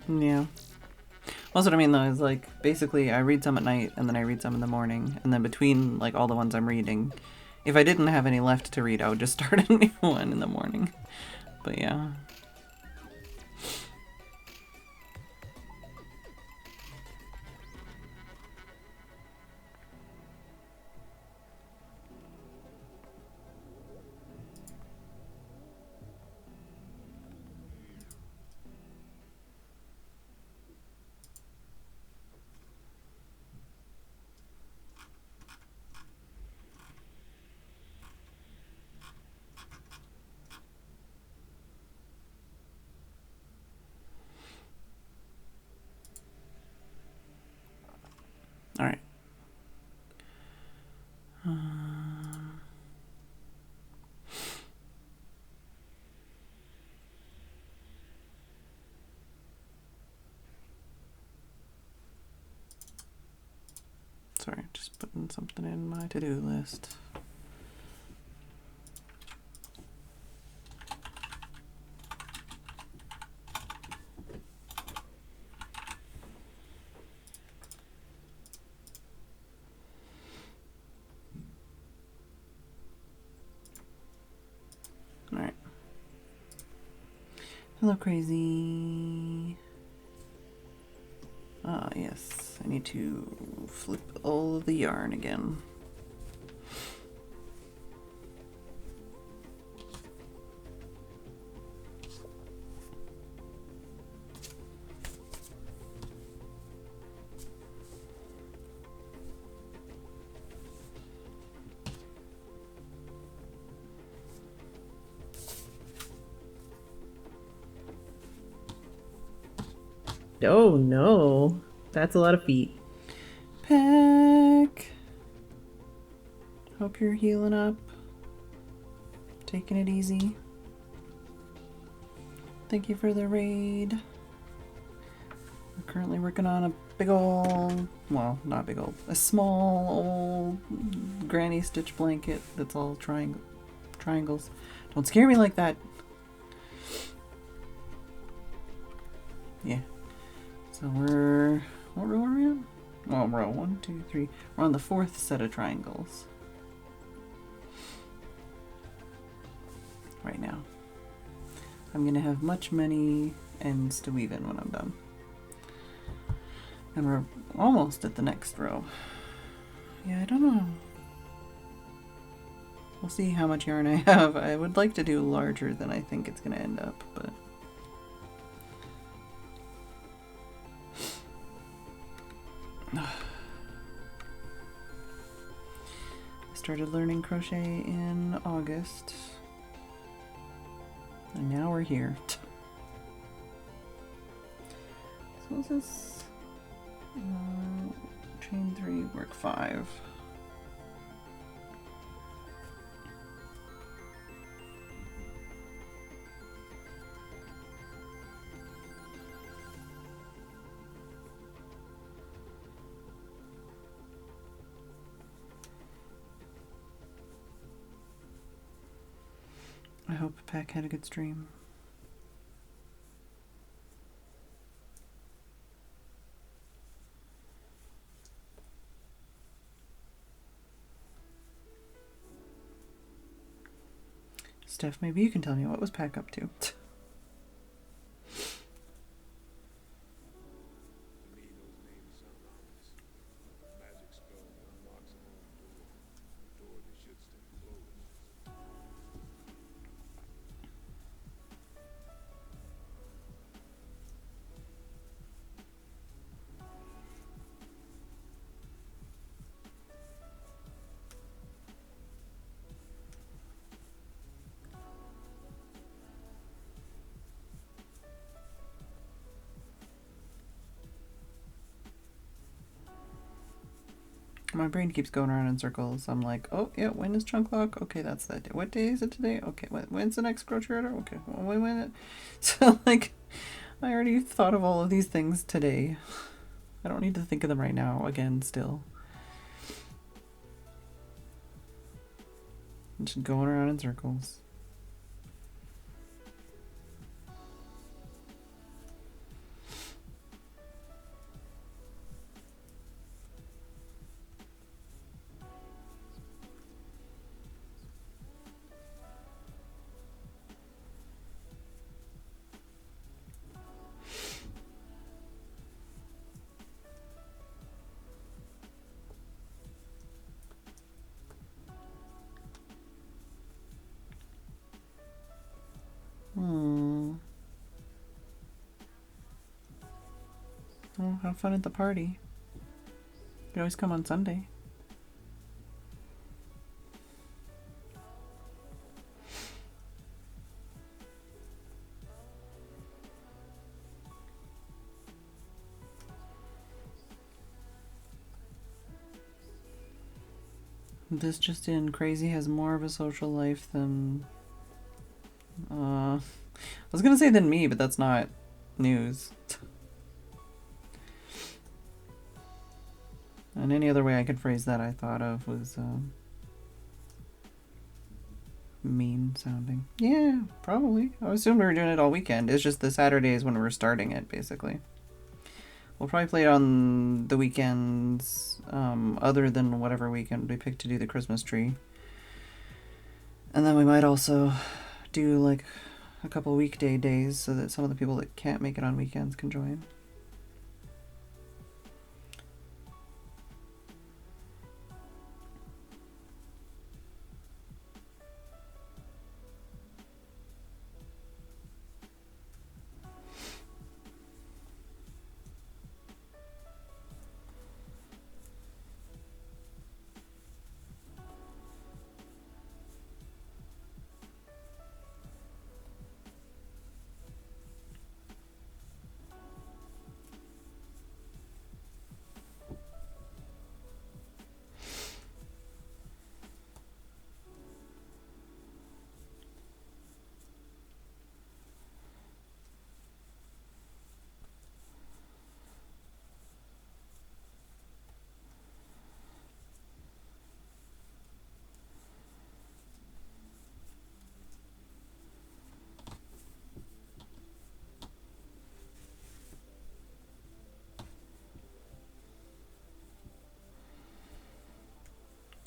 Yeah. That's what I mean though, is like basically I read some at night and then I read some in the morning, and then between like all the ones I'm reading, if I didn't have any left to read, I would just start a new one in the morning. But yeah. All right. Sorry, just putting something in my to-do list. All right. Hello, crazy. Ah, yes. I need to flip all of the yarn again. Oh no, that's a lot of feet. Peck. Hope you're healing up. Taking it easy. Thank you for the raid. I'm currently working on a big old, well, not big old, a small old granny stitch blanket that's all triangles. Don't scare me like that. Yeah. So we're, what row are we on? Well, row 1, 2, 3. We're on the 4th set of triangles right now. I'm gonna have much many ends to weave in when I'm done. And we're almost at the next row. Yeah, I don't know. We'll see how much yarn I have. I would like to do larger than I think it's gonna end up, but... I started learning crochet in August. And now we're here. So what's this? Chain 3, work 5. I hope Pack had a good stream. Steph, maybe you can tell me, what was Pack up to? My brain keeps going around in circles. I'm like, oh, yeah, when is chunk lock? Okay, that's that day. What day is it today? Okay, when's the next grocery order? Okay, well, wait a minute. So, like, I already thought of all of these things today. I don't need to think of them right now again, still. I'm just going around in circles. Oh, have fun at the party. You can always come on Sunday. This just in, Crazy has more of a social life than... I was gonna say than me, but that's not news. And any other way I could phrase that I thought of was mean sounding. Yeah, probably. I assumed we were doing it all weekend. It's just the Saturdays when we're starting it, basically. We'll probably play it on the weekends, other than whatever weekend we pick to do the Christmas tree. And then we might also do like a couple weekday days so that some of the people that can't make it on weekends can join.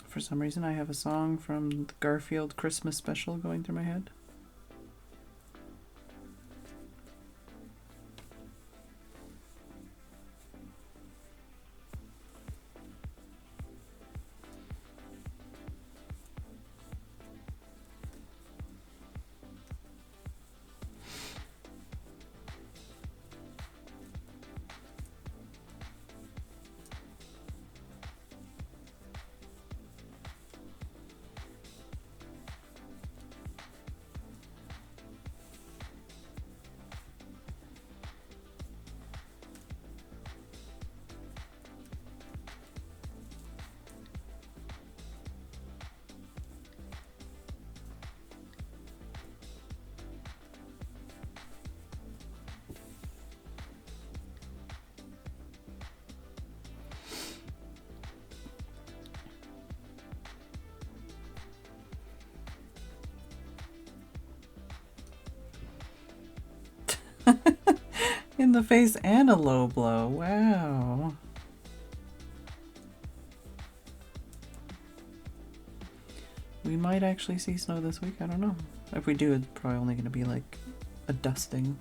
For some reason, I have a song from the Garfield Christmas special going through my head. In the face and a low blow. Wow. We might actually see snow this week. I don't know. If we do, it's probably only going to be like a dusting.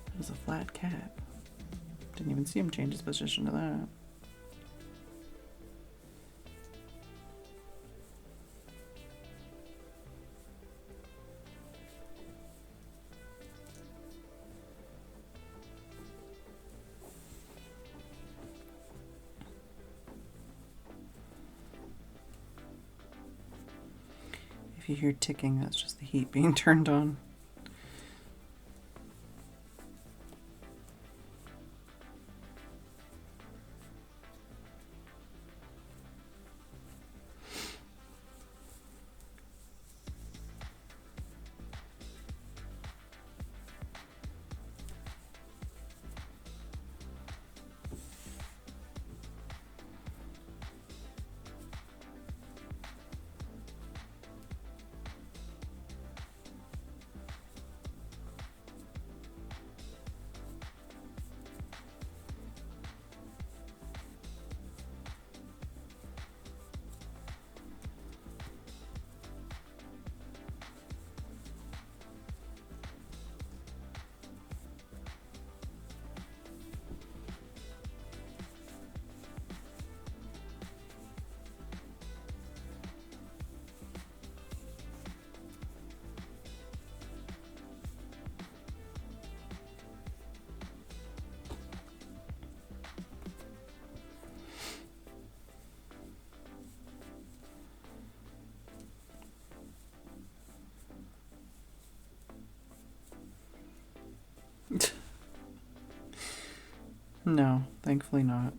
It was a flat cat. Didn't even see him change his position to that. If you hear ticking, that's just the heat being turned on. No, thankfully not.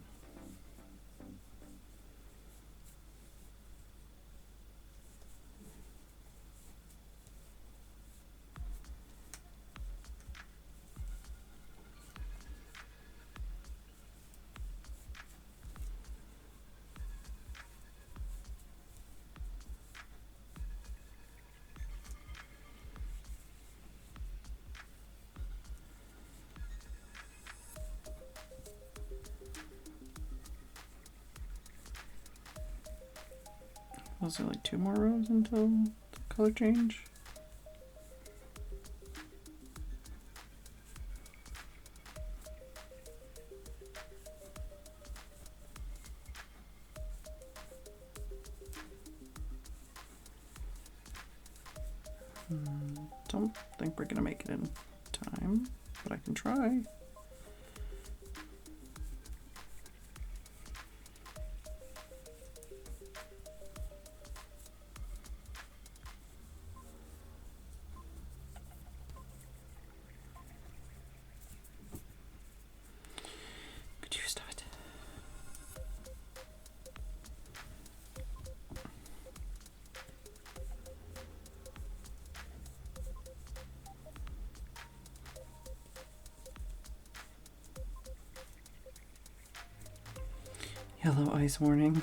Was there like 2 more rows until the color change? Don't think we're gonna make it in time, but I can try. Could you stop it? Yellow ice warning.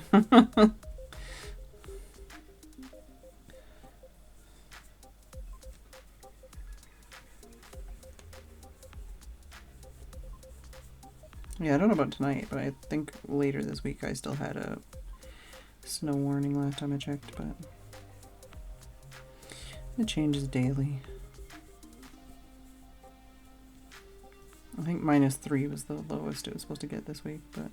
Yeah, I don't know about tonight, but I think later this week I still had a snow warning last time I checked, but it changes daily. I think -3 was the lowest it was supposed to get this week, but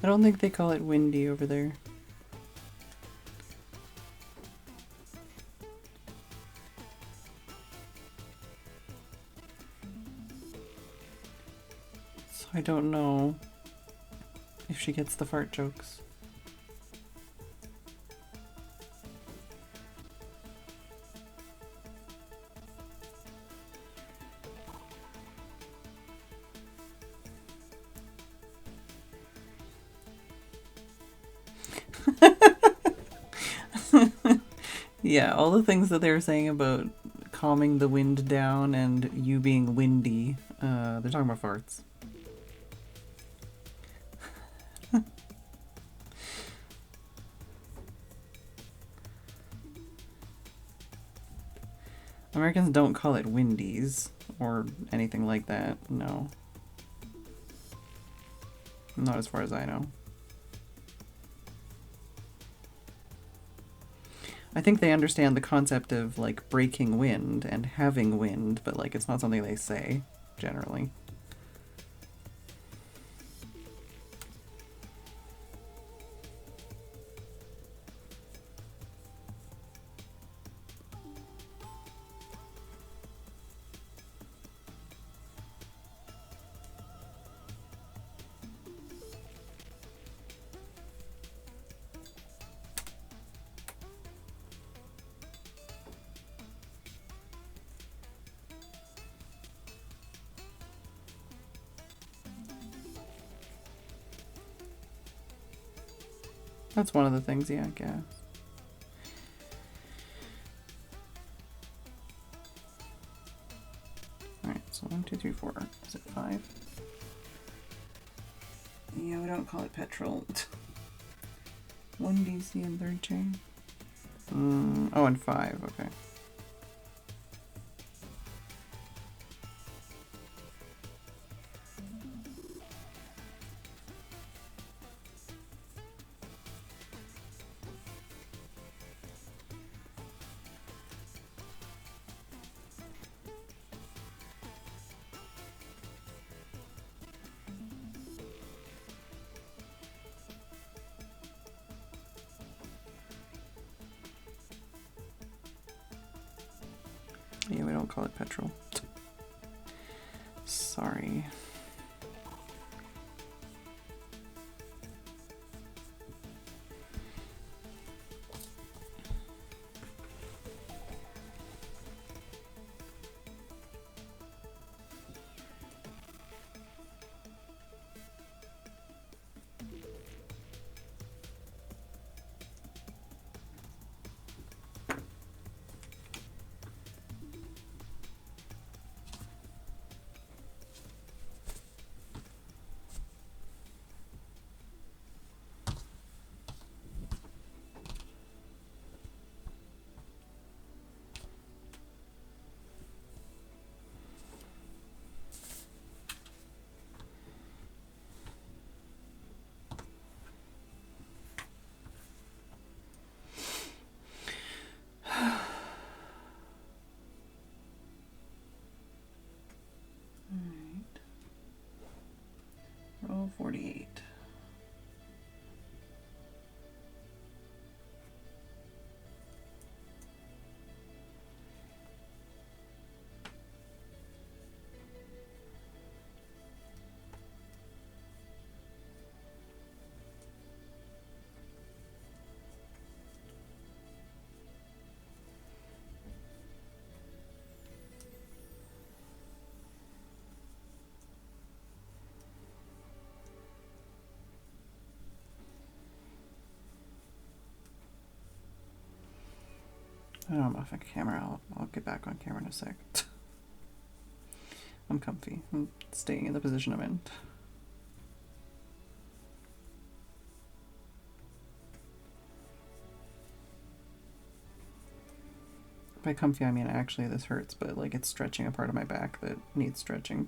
I don't think they call it windy over there. So I don't know if she gets the fart jokes. Yeah, all the things that they were saying about calming the wind down and you being windy, they're talking about farts. Americans don't call it windies or anything like that, no. Not as far as I know. I think they understand the concept of like breaking wind and having wind, but like it's not something they say generally. That's one of the things, yeah, I guess. Alright, so 1, 2, 3, 4. Is it 5? Yeah, we don't call it petrol. 1 DC and 3rd chain. Oh, and 5, okay. Yeah, we don't call it petrol. Sorry. Roll 48. Oh, I'm off camera. I'll get back on camera in a sec. I'm comfy. I'm staying in the position I'm in. By comfy, I mean actually this hurts, but like it's stretching a part of my back that needs stretching.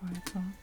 quiet song.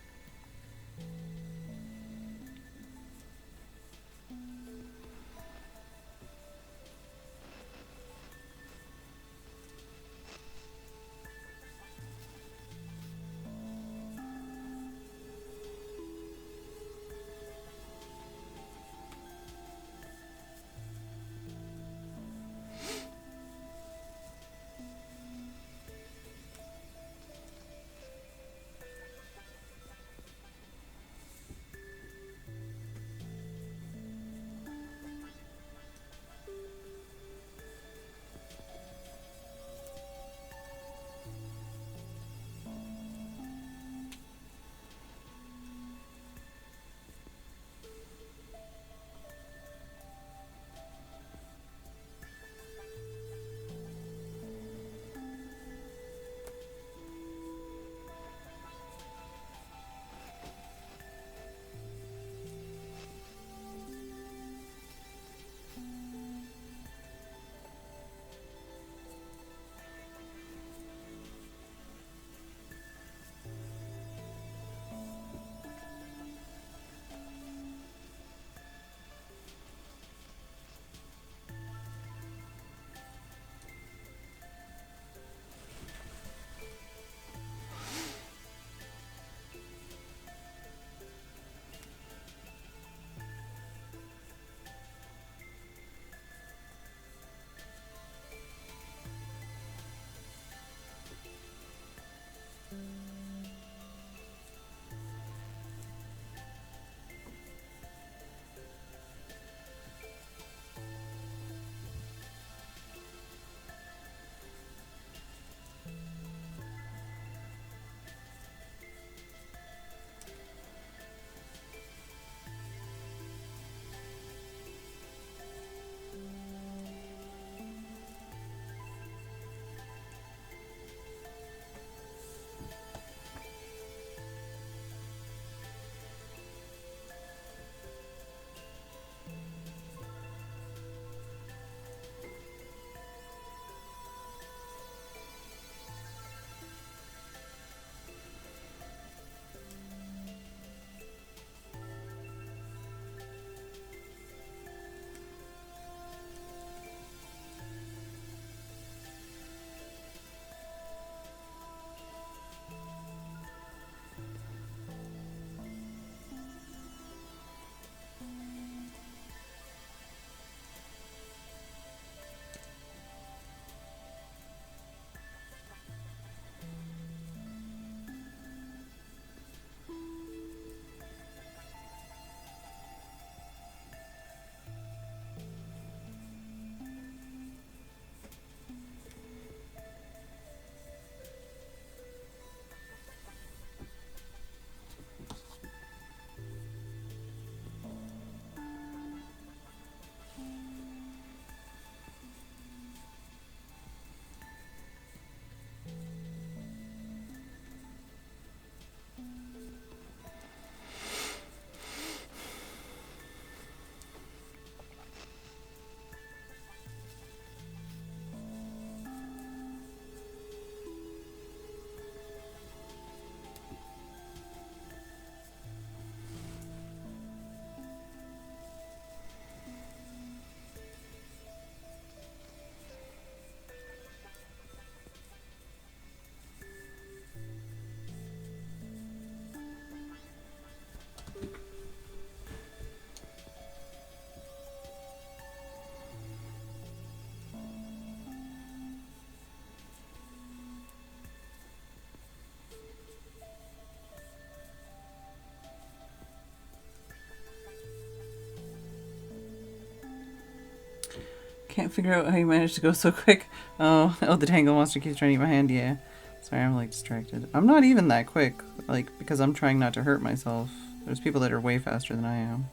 Can't figure out how you managed to go so quick. Oh, the tangle monster keeps trying to eat my hand. Yeah. Sorry, I'm like distracted. I'm not even that quick, like, because I'm trying not to hurt myself. There's people that are way faster than I am.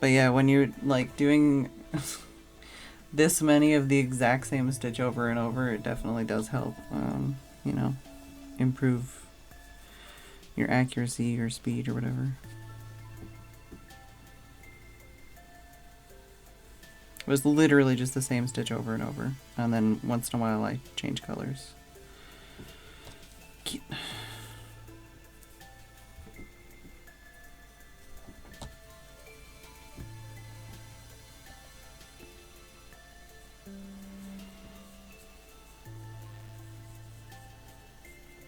But yeah, when you're like doing this many of the exact same stitch over and over, it definitely does help, you know, improve your accuracy or speed or whatever. It was literally just the same stitch over and over. And then once in a while I change colors. Cute.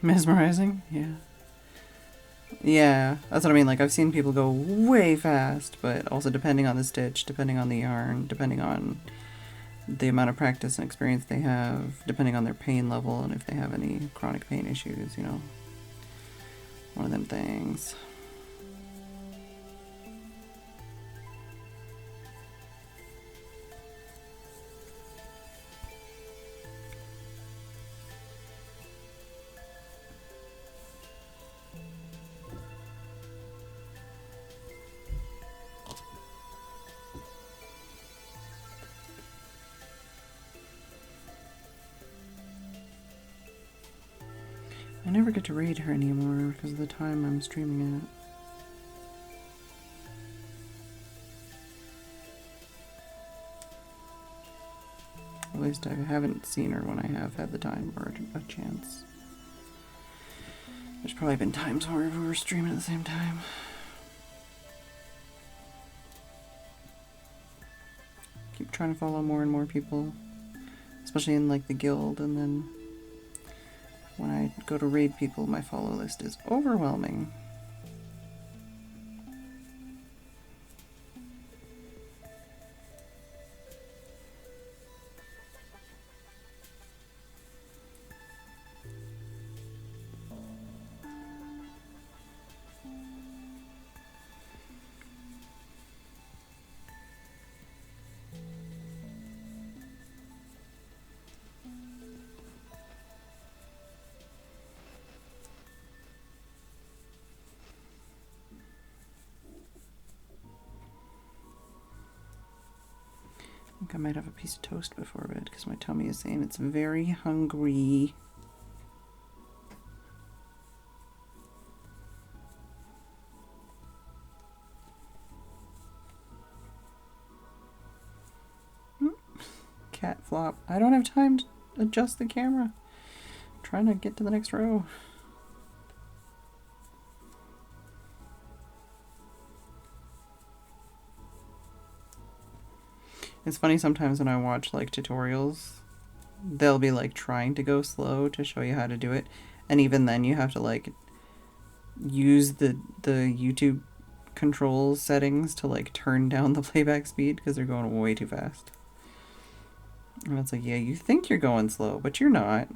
Mesmerizing? Yeah. Yeah, that's what I mean. Like, I've seen people go way fast, but also depending on the stitch, depending on the yarn, depending on the amount of practice and experience they have, depending on their pain level and if they have any chronic pain issues, you know. One of them things. I never get to read her anymore because of the time I'm streaming it. At least I haven't seen her when I have had the time or a chance. There's probably been times where we were streaming at the same time. Keep trying to follow more and more people, especially in like the guild, and then when I go to raid people, my follow list is overwhelming. I think I might have a piece of toast before bed because my tummy is saying it's very hungry. Cat flop. I don't have time to adjust the camera. I'm trying to get to the next row. It's funny sometimes when I watch like tutorials, they'll be like trying to go slow to show you how to do it, and even then you have to like use the YouTube controls settings to like turn down the playback speed because they're going way too fast. And it's like, yeah, you think you're going slow, but you're not.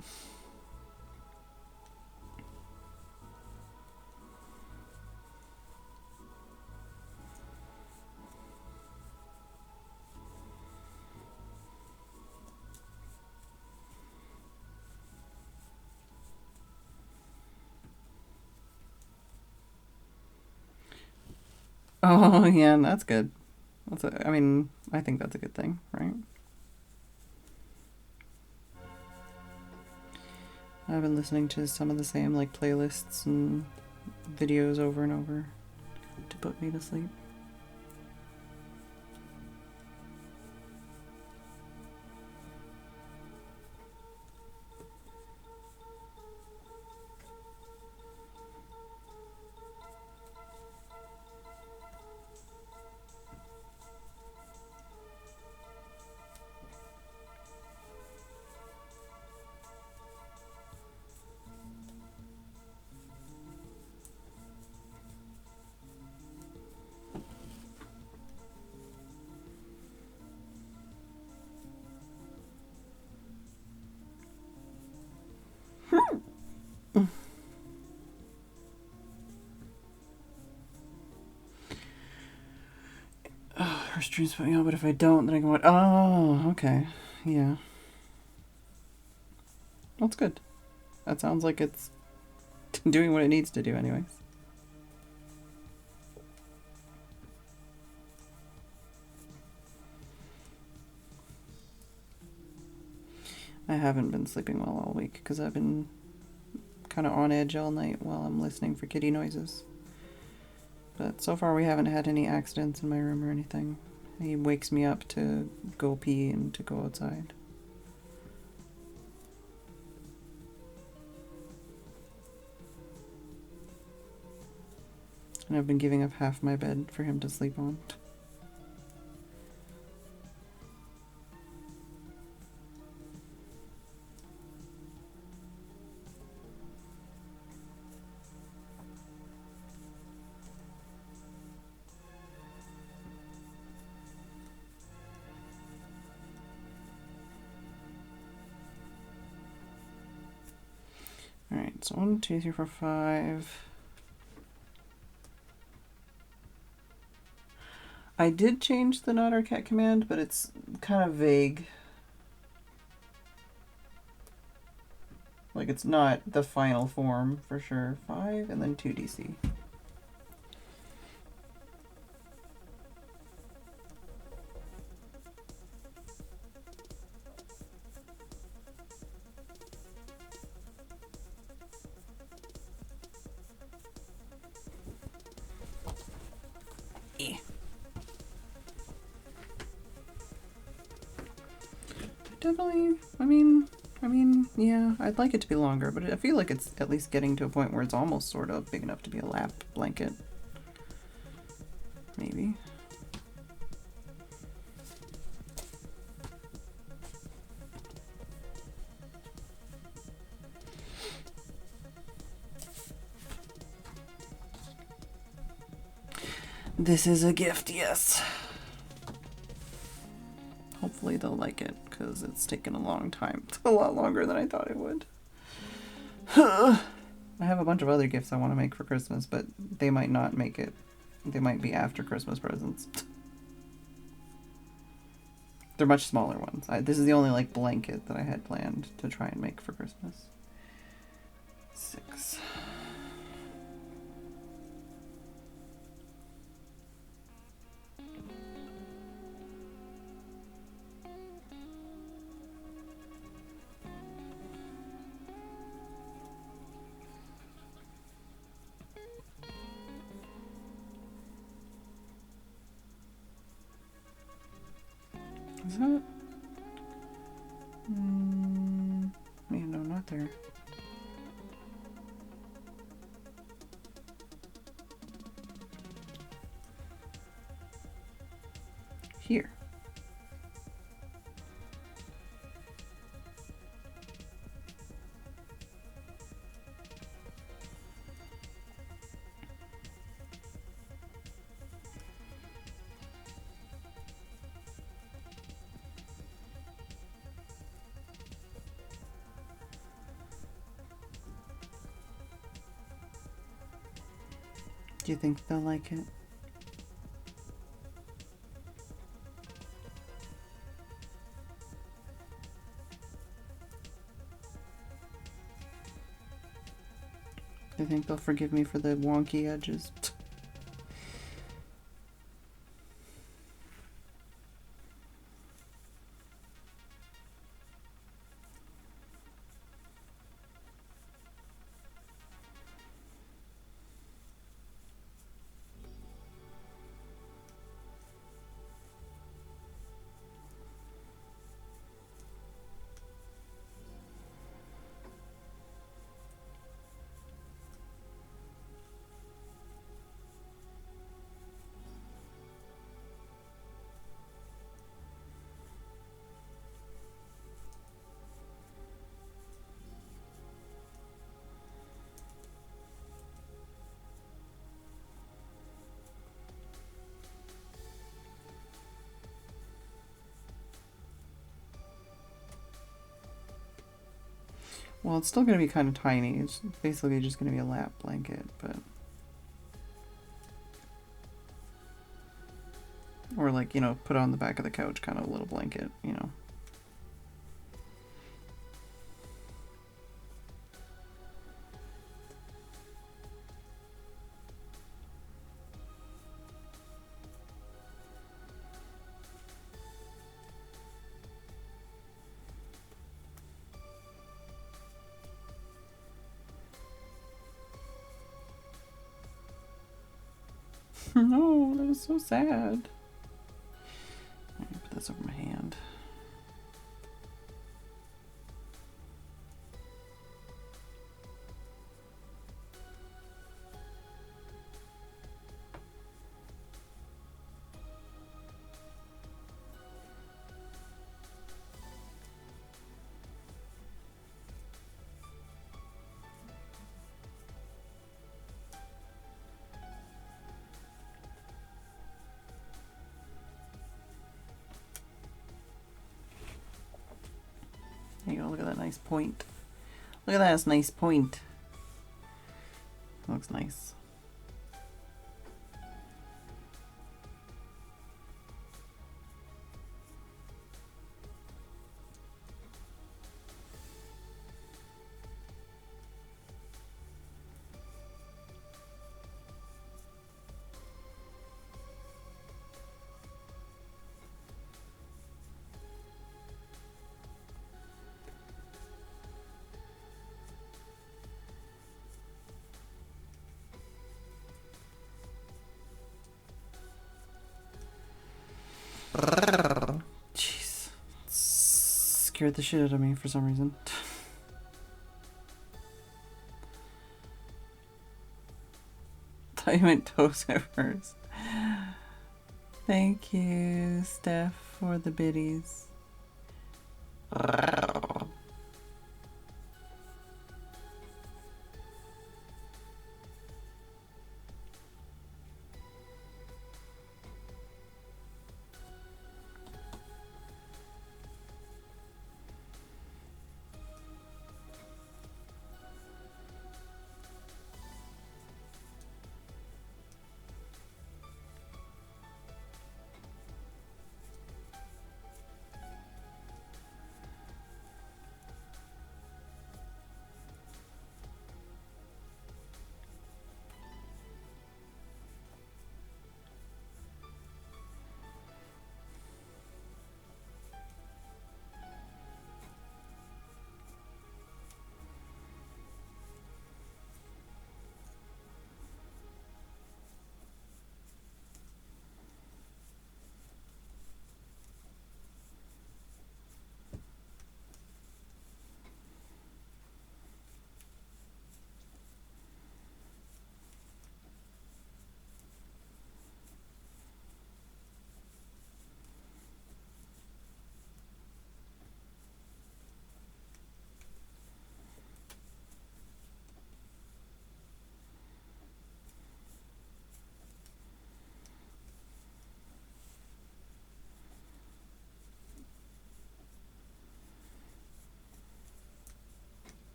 Oh, yeah, that's good. I mean, I think that's a good thing, right? I've been listening to some of the same, like, playlists and videos over and over to put me to sleep. Her stream's putting out, but if I don't, then I can watch. Oh, okay. Yeah. That's good. That sounds like it's doing what it needs to do anyways. I haven't been sleeping well all week because I've been kind of on edge all night while I'm listening for kitty noises. But so far we haven't had any accidents in my room or anything. He wakes me up to go pee and to go outside. And I've been giving up half my bed for him to sleep on. Alright, so 1, 2, 3, 4, 5. I did change the not our cat command, but it's kind of vague. Like, it's not the final form for sure. 5 and then 2 DC. Definitely, I mean, yeah, I'd like it to be longer, but I feel like it's at least getting to a point where it's almost sort of big enough to be a lap blanket. Maybe. This is a gift, yes. Hopefully they'll like it, because it's taken a long time. It's a lot longer than I thought it would. I have a bunch of other gifts I want to make for Christmas, but they might not make it. They might be after Christmas presents. They're much smaller ones. This is the only, like, blanket that I had planned to try and make for Christmas. 6. Is that? Yeah, no, not there. Here. Do you think they'll like it? Do you think they'll forgive me for the wonky edges? Well, it's still going to be kind of tiny. It's basically just going to be a lap blanket, but... Or like, you know, put on the back of the couch kind of a little blanket, you know. No, that was so sad. Let me put this over my hand. There you go, look at that nice point. Look at that nice point. Looks nice. Jeez. Scared the shit out of me for some reason. Thought you meant toes at first. Thank you, Steph, for the biddies.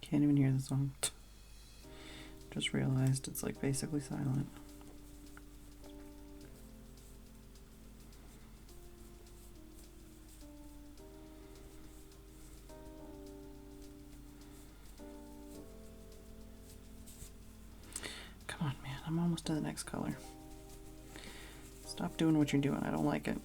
Can't even hear the song. Just realized it's like basically silent. Come on, man. I'm almost to the next color. Stop doing what you're doing. I don't like it.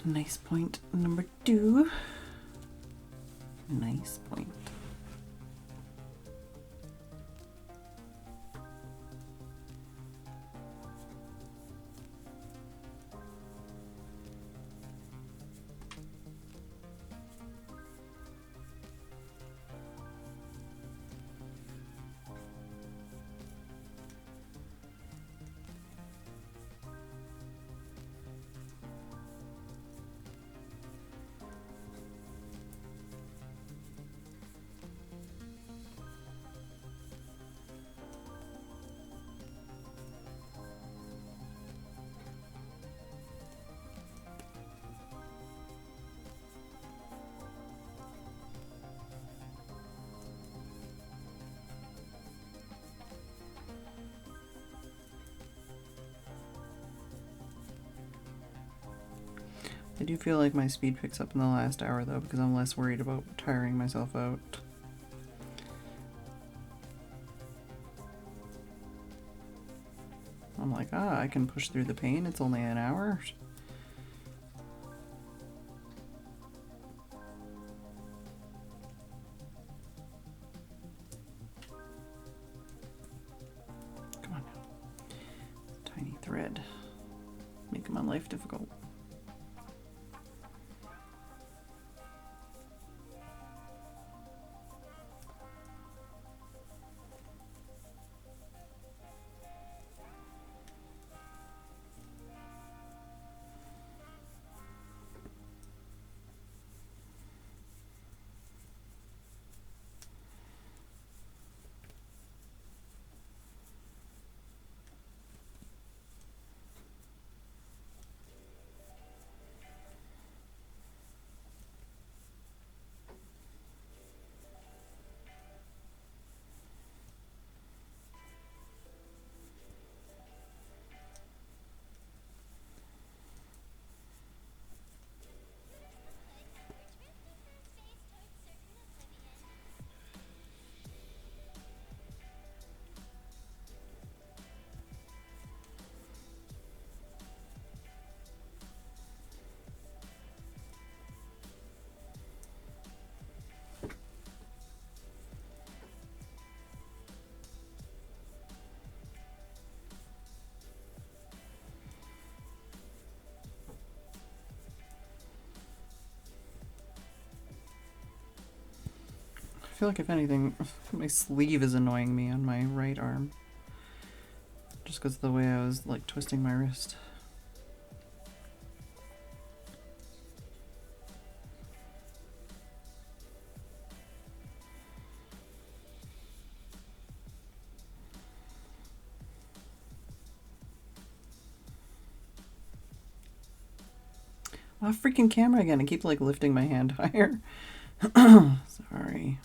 Nice point number 2. Nice point. I do feel like my speed picks up in the last hour though, because I'm less worried about tiring myself out. I'm like, I can push through the pain, it's only an hour. Come on now. Tiny thread. Making my life difficult. I feel like if anything, my sleeve is annoying me on my right arm. Just because of the way I was like twisting my wrist. Off freaking camera again. I keep like lifting my hand higher. Sorry.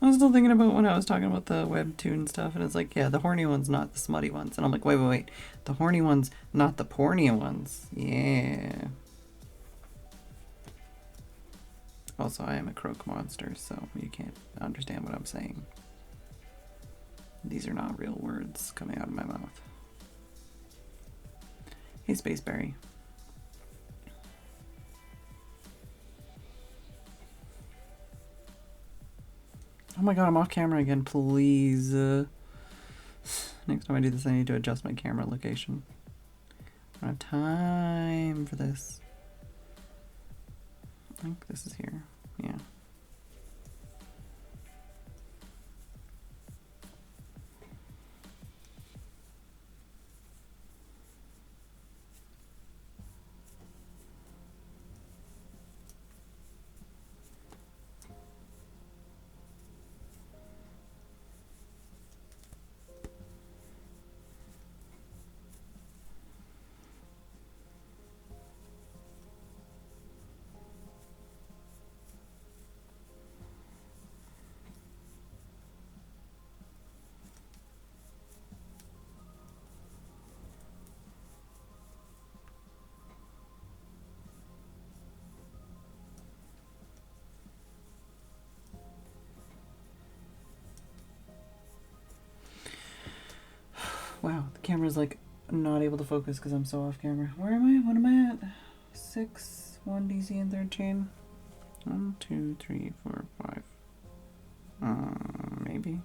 I was still thinking about when I was talking about the webtoon stuff, and it's like, yeah, the horny ones, not the smutty ones. And I'm like, wait. The horny ones, not the porny ones. Yeah. Also, I am a croak monster, so you can't understand what I'm saying. These are not real words coming out of my mouth. Hey, Spaceberry. Oh my god, I'm off camera again, please. Next time I do this, I need to adjust my camera location. I don't have time for this. I think this is here. Yeah. camera's like not able to focus because I'm so off camera. Where am I? What am I at? 6, 1 DC and third chain. 1, 2, 3, 4, 5. Maybe.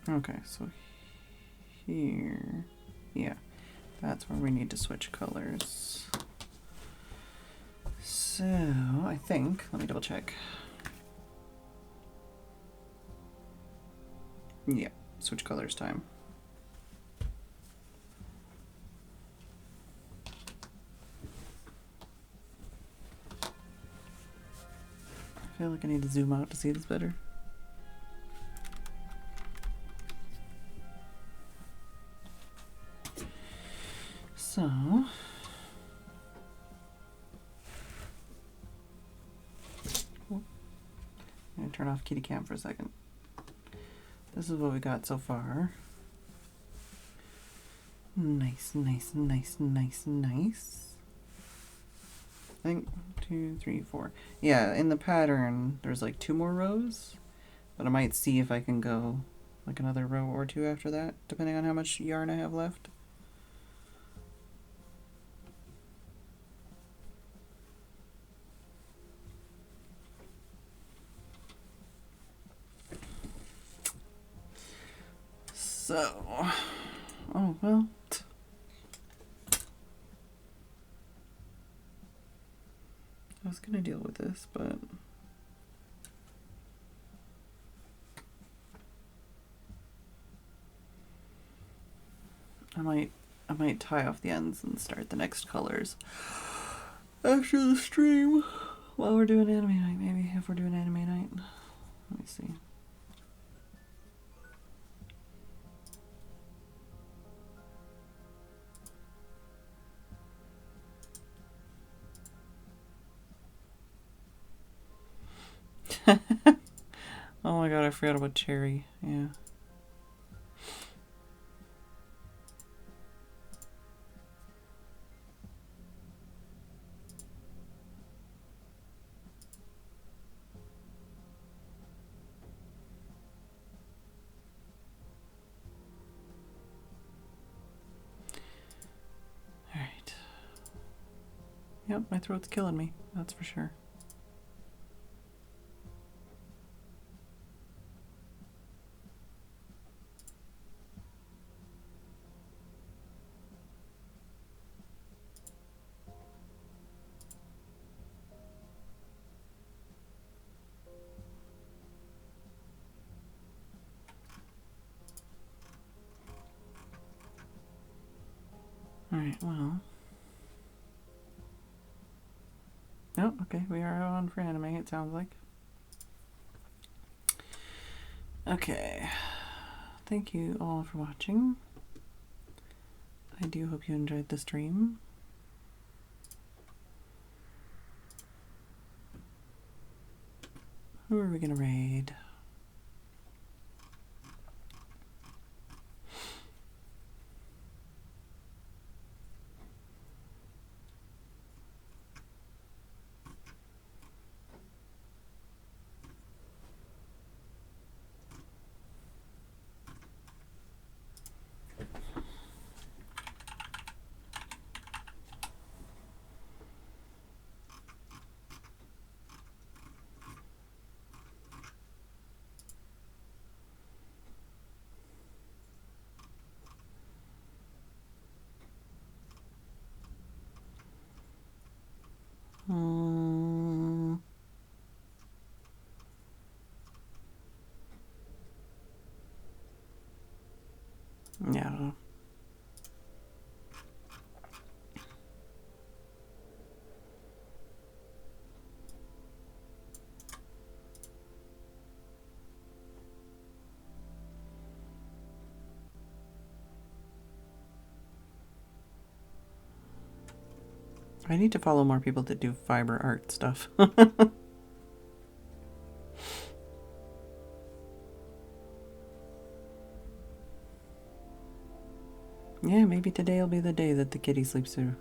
Okay, so here, yeah, that's where we need to switch colors. So I think, let me double check. Yeah, switch colors time. I feel like I need to zoom out to see this better. So, I'm gonna turn off kitty cam for a second. This is what we got so far. Nice, nice, nice, nice, nice. I think 2, 3, 4. Yeah, in the pattern, there's like 2 more rows, but I might see if I can go like another row or 2 after that, depending on how much yarn I have left. So, oh well. I was gonna deal with this, but I might tie off the ends and start the next colors after the stream while we're doing anime night. Maybe if we're doing anime night. Let me see. Oh my god, I forgot about Cherry. Yeah. Alright. Yep, my throat's killing me, that's for sure. Alright, well. Oh, okay, we are on for anime, it sounds like. Okay. Thank you all for watching. I do hope you enjoyed the stream. Who are we gonna raid? Yeah, I don't know. I need to follow more people that do fiber art stuff. Yeah, maybe today will be the day that the kitty sleeps through.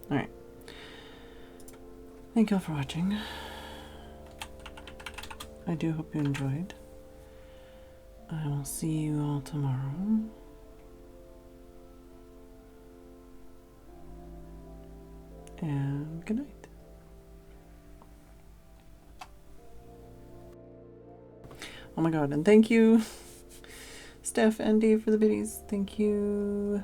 Alright. Thank you all for watching. I do hope you enjoyed. I will see you all tomorrow. And good night. Oh my god, and thank you, Steph and Dave, for the biddies. Thank you,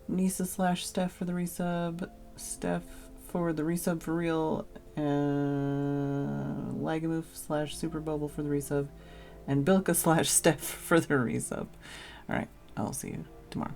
Nisa / Steph for the resub, Steph for the resub for real, and Lagamoof / Super Bubble for the resub, and Bilka / Steph for the resub. Alright, I'll see you tomorrow.